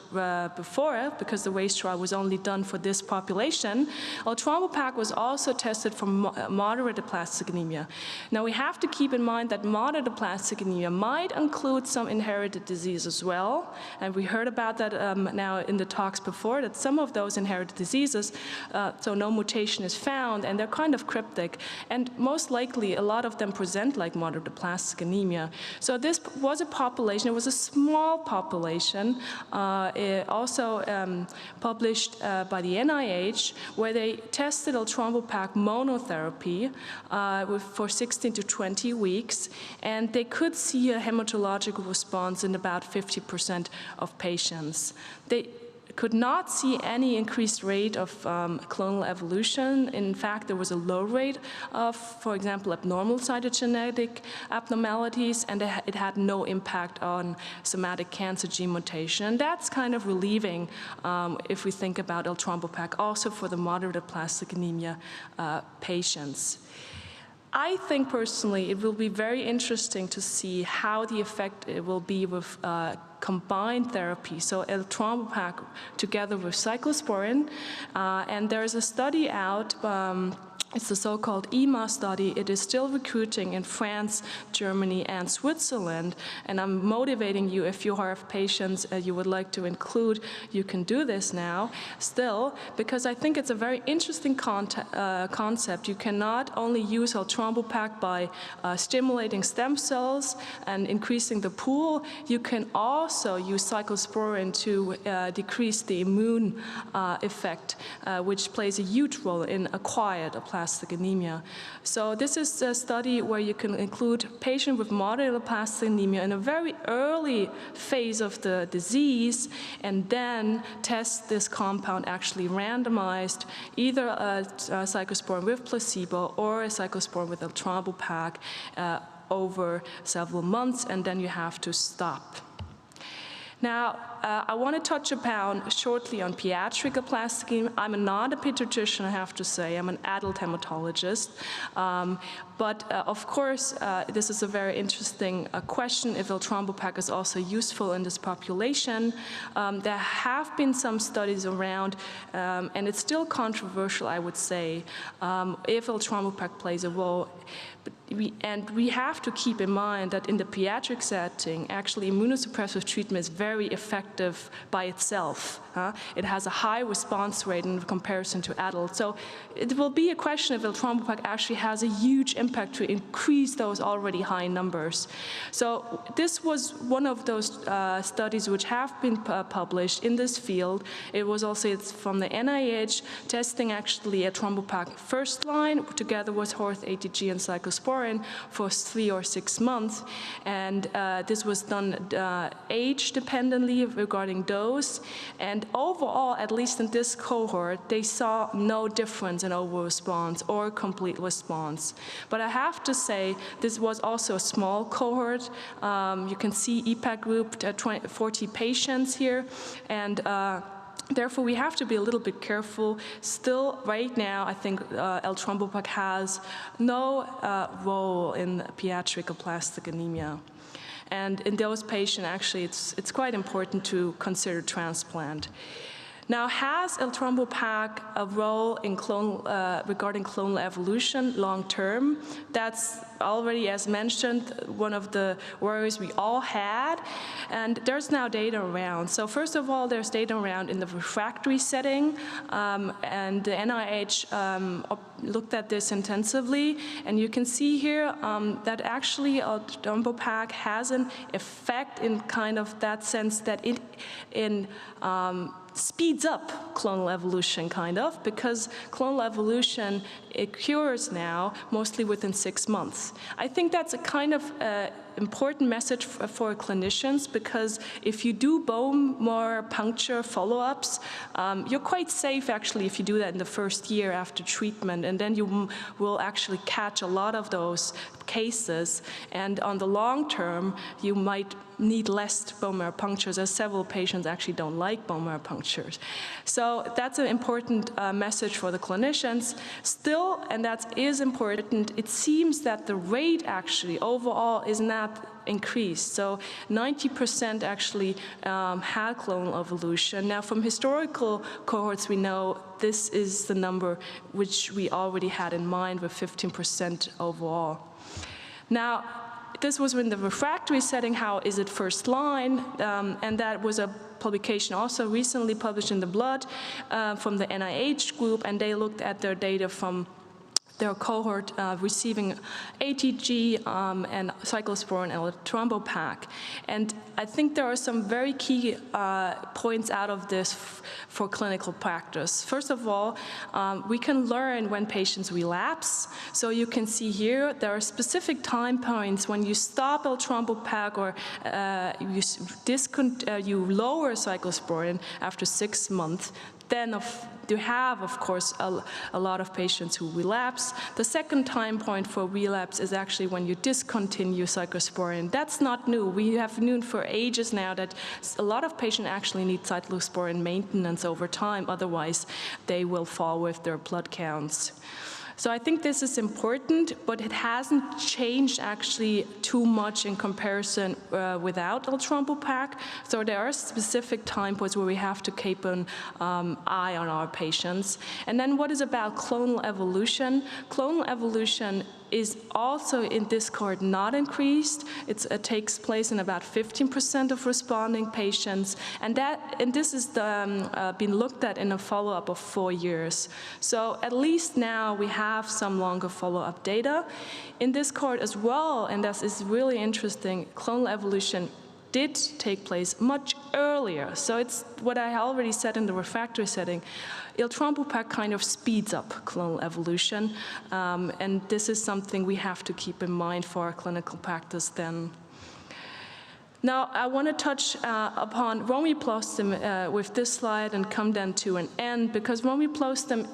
before, because the RACE trial was only done for this population. Eltrombopag was also tested for moderate aplastic anemia. Now, we have to keep in mind that moderate aplastic anemia might include some inherited disease as well, and we heard about that now in the talks before, that some of those inherited diseases, so no mutation is found, and they're kind of cryptic, and most likely a lot lot of them present like moderate aplastic anemia. So this was a population, it was a small population, also published by the NIH, where they tested eltrombopag monotherapy for 16 to 20 weeks, and they could see a hematological response in about 50% of patients. They could not see any increased rate of clonal evolution. In fact, there was a low rate of, for example, abnormal cytogenetic abnormalities, and it had no impact on somatic cancer gene mutation. And that's kind of relieving if we think about eltrombopag, also for the moderate aplastic anemia patients. I think personally it will be very interesting to see how the effect it will be with combined therapy, so eltrombopag together with cyclosporin, and there's a study out. It's the so-called EMA study. It is still recruiting in France, Germany, and Switzerland. And I'm motivating you, if you have patients you would like to include, you can do this now still, because I think it's a very interesting concept. You can not only use eltrombopag by stimulating stem cells and increasing the pool, you can also use cyclosporin to decrease the immune effect, which plays a huge role in acquired aplastic anemia. So this is a study where you can include patients with moderate aplastic anemia in a very early phase of the disease, and then test this compound actually randomized, either a cyclosporin with placebo or a cyclosporin with eltrombopag over several months, and then you have to stop. Now, I want to touch upon shortly on pediatric aplastic anemia. I'm not a pediatrician, I have to say. I'm an adult hematologist. But of course, this is a very interesting question if eltrombopag is also useful in this population. There have been some studies around, and it's still controversial, I would say, if eltrombopag plays a role. And we have to keep in mind that in the pediatric setting, actually immunosuppressive treatment is very effective by itself. It has a high response rate in comparison to adults. So it will be a question if eltrombopag actually has a huge impact to increase those already high numbers. So this was one of those studies which have been published in this field. It was also from the NIH, testing actually eltrombopag first line together with Horth ATG and cyclosporin for 3 or 6 months. And this was done age dependently regarding dose. And overall, at least in this cohort, they saw no difference in overall response or complete response. But I have to say, this was also a small cohort. You can see EPAC group, 40 patients here. And therefore, we have to be a little bit careful. Still, right now, I think eltrombopag has no role in pediatric aplastic anemia. And in those patients, actually, it's quite important to consider transplant. Now, has eltrombopag a role in regarding clonal evolution long term? That's already, as mentioned, one of the worries we all had. And there's now data around. So first of all, there's data around in the refractory setting. And the NIH looked at this intensively. And you can see here that actually eltrombopag has an effect in kind of that sense that it speeds up clonal evolution, kind of, because clonal evolution occurs now mostly within 6 months. I think that's a kind of important message for clinicians, because if you do bone marrow puncture follow-ups, you're quite safe actually if you do that in the first year after treatment, and then you will actually catch a lot of those cases, and on the long term you might need less bone marrow punctures, as several patients actually don't like bone marrow punctures. So that's an important message for the clinicians. Still, and that is important, it seems that the rate actually overall is not increased. So 90% actually had clonal evolution. Now, from historical cohorts, we know this is the number which we already had in mind with 15% overall. Now, this was in the refractory setting. How is it first line? And that was a publication also recently published in the Blood from the NIH group, and they looked at their data from their cohort receiving ATG and cyclosporin and eltrombopag. And I think there are some very key points out of this for clinical practice. First of all, we can learn when patients relapse. So you can see here, there are specific time points when you stop eltrombopag or you lower cyclosporin after 6 months. Then you have, of course, a lot of patients who relapse. The second time point for relapse is actually when you discontinue cyclosporin. That's not new. We have known for ages now that a lot of patients actually need cyclosporin maintenance over time. Otherwise, they will fall with their blood counts. So I think this is important, but it hasn't changed actually too much in comparison without eltrombopag. So there are specific time points where we have to keep an eye on our patients. And then what is about clonal evolution? Clonal evolution is also in this cohort not increased. It takes place in about 15% of responding patients, and this has been looked at in a follow-up of 4 years. So at least now we have some longer follow-up data. In this cohort as well, and this is really interesting, clonal evolution did take place much earlier. So it's what I already said in the refractory setting. Eltrombopag kind of speeds up clonal evolution, and this is something we have to keep in mind for our clinical practice then. Now, I want to touch upon romiplostim with this slide and come then to an end, because romiplostim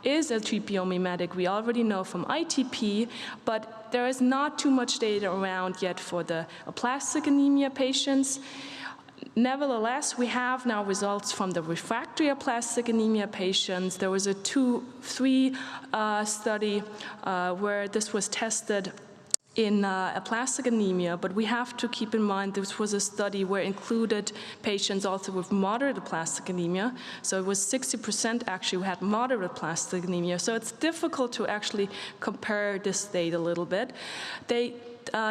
is a TPO mimetic we already know from ITP, but there is not too much data around yet for the aplastic anemia patients. Nevertheless, we have now results from the refractory aplastic anemia patients. There was a 2-3 study where this was tested in aplastic anemia, but we have to keep in mind this was a study where included patients also with moderate aplastic anemia. So it was 60% actually who had moderate aplastic anemia. So it's difficult to actually compare this data a little bit. They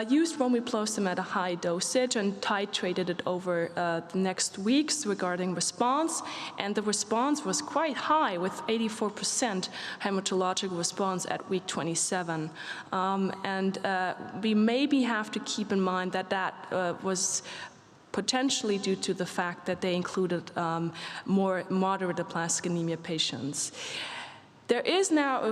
used romiplostim at a high dosage and titrated it over the next weeks regarding response, and the response was quite high with 84% hematologic response at week 27. We maybe have to keep in mind that that was potentially due to the fact that they included more moderate aplastic anemia patients. There is now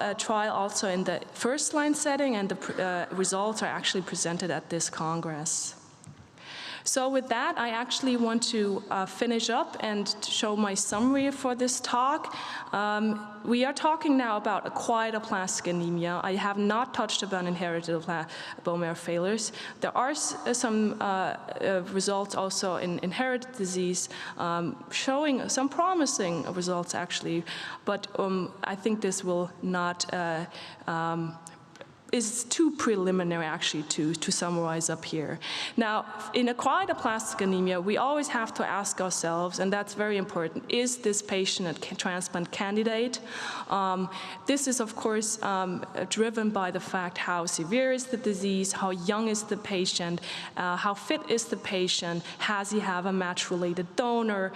a trial also in the first-line setting, and the results are actually presented at this Congress. So with that, I actually want to finish up and show my summary for this talk. We are talking now about acquired aplastic anemia. I have not touched upon inherited bone marrow failures. There are some results also in inherited disease showing some promising results actually, but I think this will not is too preliminary actually to summarize up here. Now, in acquired aplastic anemia, we always have to ask ourselves, and that's very important, is this patient a transplant candidate? This is, of course, driven by the fact how severe is the disease, how young is the patient, how fit is the patient, has he have a match-related donor,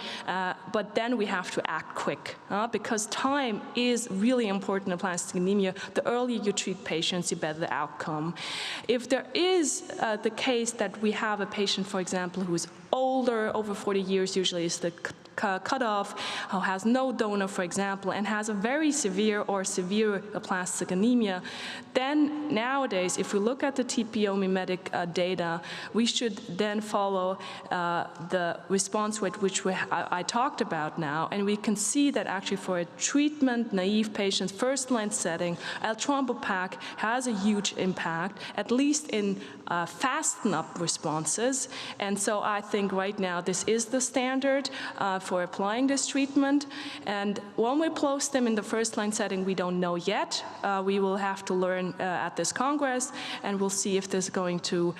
but then we have to act quick, because time is really important in aplastic anemia. The earlier you treat patients, the better the outcome. If there is the case that we have a patient, for example, who is older, over 40 years usually is the cutoff, who has no donor, for example, and has a very severe or severe aplastic anemia, then nowadays, if we look at the TPO mimetic data, we should then follow the response rate which I talked about now, and we can see that actually for a treatment-naive patient, first-line setting, eltrombopag has a huge impact, at least in fasten-up responses, and so I think right now this is the standard for applying this treatment. And romiplostim in the first-line setting, we don't know yet. We will have to learn at this Congress, and we'll see if this is going to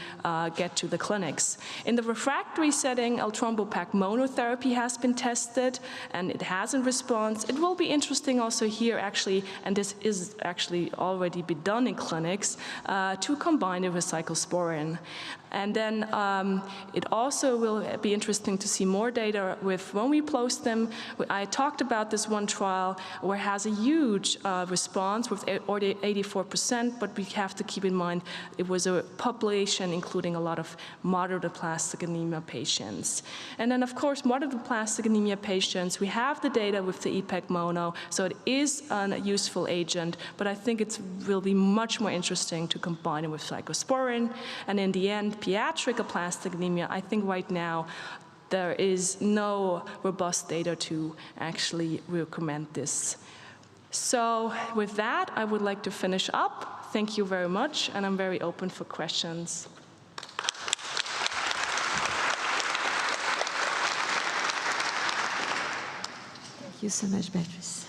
get to the clinics. In the refractory setting, eltrombopag monotherapy has been tested, and it hasn't response. It will be interesting also here, actually, and this is actually already been done in clinics, to combine it with cyclosporin. And then it also will be interesting to see more data with when we post them. I talked about this one trial where it has a huge response with 84%, but we have to keep in mind it was a population including a lot of moderate aplastic anemia patients. And then of course moderate aplastic anemia patients, we have the data with the EPEC mono, so it is a useful agent, but I think it will be much more interesting to combine it with cyclosporin. And in the end, pediatric aplastic anemia, I think right now there is no robust data to actually recommend this. So with that, I would like to finish up. Thank you very much, and I'm very open for questions. Thank you so much, Beatrice.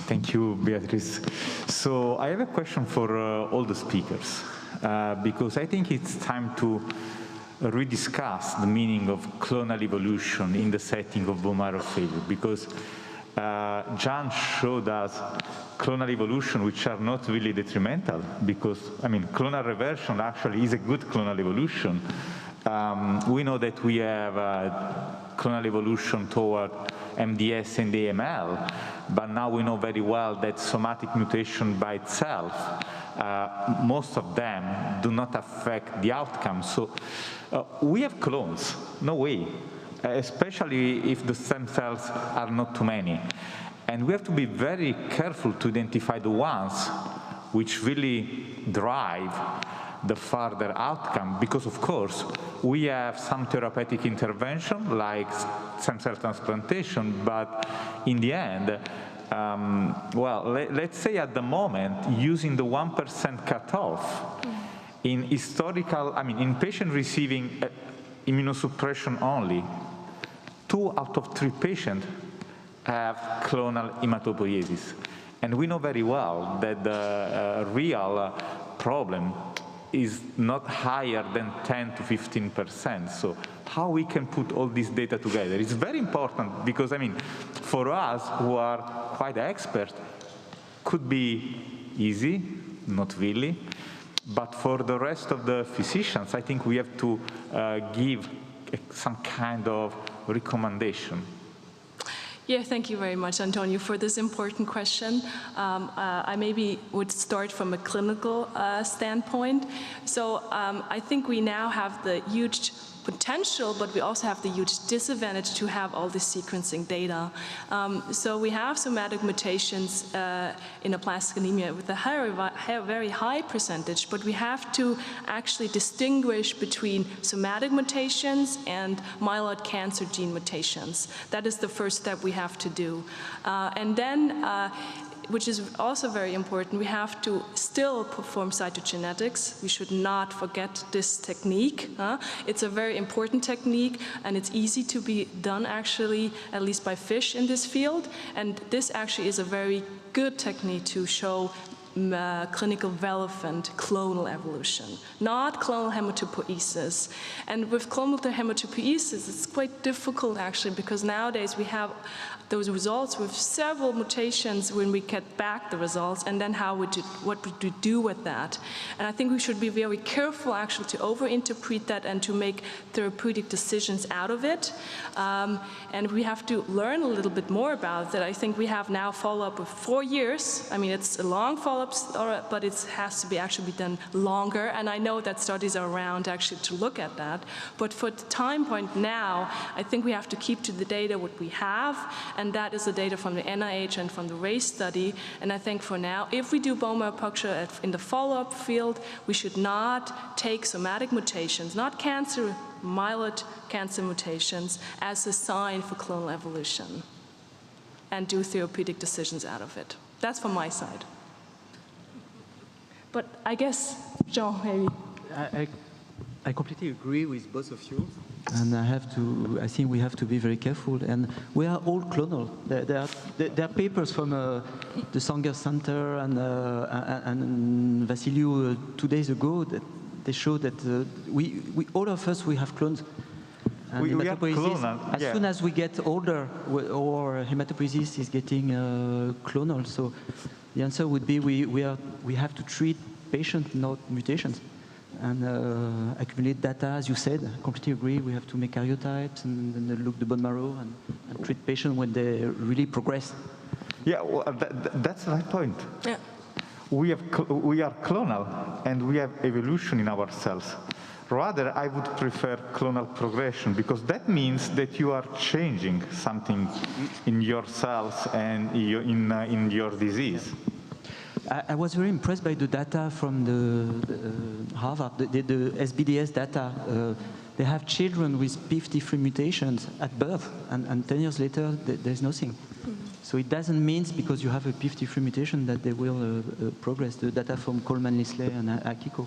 Thank you, Beatrice. So I have a question for all the speakers, because I think it's time to rediscuss the meaning of clonal evolution in the setting of bone marrow failure, because Jan showed us clonal evolution which are not really detrimental, because, I mean, clonal reversion actually is a good clonal evolution. We know that we have clonal evolution toward MDS and AML, but now we know very well that somatic mutation by itself, most of them do not affect the outcome. So we have clones, no way, especially if the stem cells are not too many. And we have to be very careful to identify the ones which really drive the further outcome, because of course we have some therapeutic intervention like stem cell transplantation, but in the end, well, let's say at the moment, using the 1% cutoff in historical, I mean, in patient receiving immunosuppression only, 2 out of 3 patients have clonal hematopoiesis. And we know very well that the real problem is not higher than 10 to 15%. So how we can put all this data together? It's very important because, I mean, for us who are quite expert, could be easy, not really. But for the rest of the physicians, I think we have to give some kind of recommendation. Yeah, thank you very much, Antonio, for this important question. I maybe would start from a clinical standpoint. So I think we now have the huge potential, but we also have the huge disadvantage to have all this sequencing data. So we have somatic mutations in aplastic anemia with a very high percentage, but we have to actually distinguish between somatic mutations and myeloid cancer gene mutations. That is the first step we have to do. And then which is also very important, we have to still perform cytogenetics. We should not forget this technique. It's a very important technique, and it's easy to be done actually, at least by fish in this field. And this actually is a very good technique to show clinical relevant clonal evolution, not clonal hematopoiesis. And with clonal hematopoiesis, it's quite difficult actually, because nowadays we have those results with several mutations when we get back the results, and then what would we do with that? And I think we should be very careful actually to overinterpret that and to make therapeutic decisions out of it. And we have to learn a little bit more about that. I think we have now follow-up of 4 years. I mean, it's a long follow-up, but it has to be actually be done longer. And I know that studies are around actually to look at that. But for the time point now, I think we have to keep to the data what we have, and that is the data from the NIH and from the RACE study. And I think for now, if we do bone marrow puncture in the follow-up field, we should not take somatic mutations, not cancer, myeloid cancer mutations, as a sign for clonal evolution, and do therapeutic decisions out of it. That's from my side. But I guess, Jean, maybe. I completely agree with both of you, and I think we have to be very careful. And we are all clonal. There are papers from the Sanger Center and Vassiliou 2 days ago that they show that we all of us, we have clones. And we are clonal. As soon as we get older, our hematopoiesis is getting clonal. So the answer would be we have to treat patients, not mutations. And accumulate data, as you said, I completely agree. We have to make karyotypes and then look the bone marrow and treat patients when they really progress. Yeah, well, that's my point. Yeah. We are clonal, and we have evolution in our cells. Rather, I would prefer clonal progression, because that means that you are changing something in your cells and in your disease. I was very impressed by the data from the Harvard, the SBDS data. They have children with p53 mutations at birth, and 10 years later, there's nothing. So it doesn't mean because you have a p53 mutation that they will progress. The data from Coleman, Lisley, and Akiko.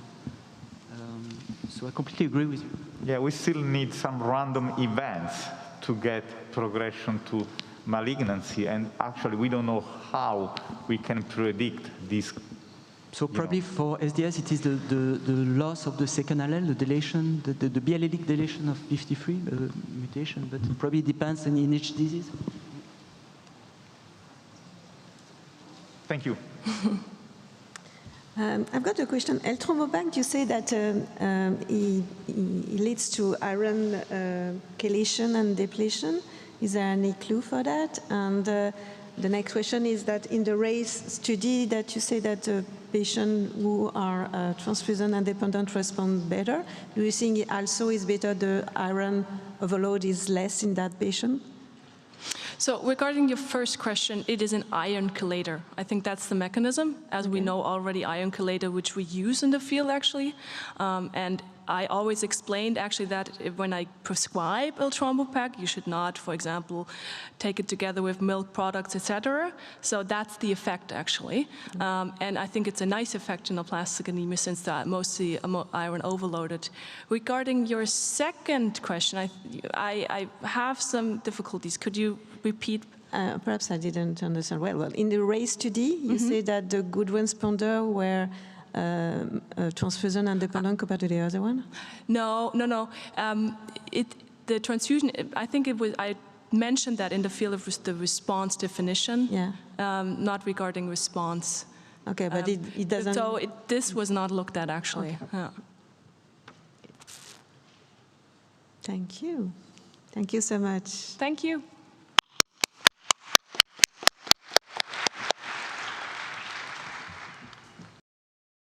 So I completely agree with you. Yeah, we still need some random events to get progression to malignancy, and actually we don't know how we can predict this. So probably for SDS it is the loss of the second allele, the deletion, the biallelic deletion of 53 mutation, but it probably depends in each disease. Thank you. I've got a question. L-Thrombobank, you say that it leads to iron chelation and depletion. Is there any clue for that? And the next question is that in the RACE study that you say that patients who are transfusion independent respond better, do you think it also is better the iron overload is less in that patient? So regarding your first question, it is an iron chelator. I think that's the mechanism, as we know already iron chelator, which we use in the field actually. And I always explained actually that when I prescribe L-Thrombopac, you should not, for example, take it together with milk products, etc. So that's the effect actually. And I think it's a nice effect in aplastic anemia since they're mostly iron overloaded. Regarding your second question, I have some difficulties. Could you repeat? Perhaps I didn't understand well. In the RACE study, you say that the good responder were transfusion independent compared to the other one? No. The transfusion, I think it was, I mentioned that in the field of the response definition, not regarding response. Okay, but it doesn't... So this was not looked at actually. Okay. Yeah. Thank you. Thank you so much. Thank you.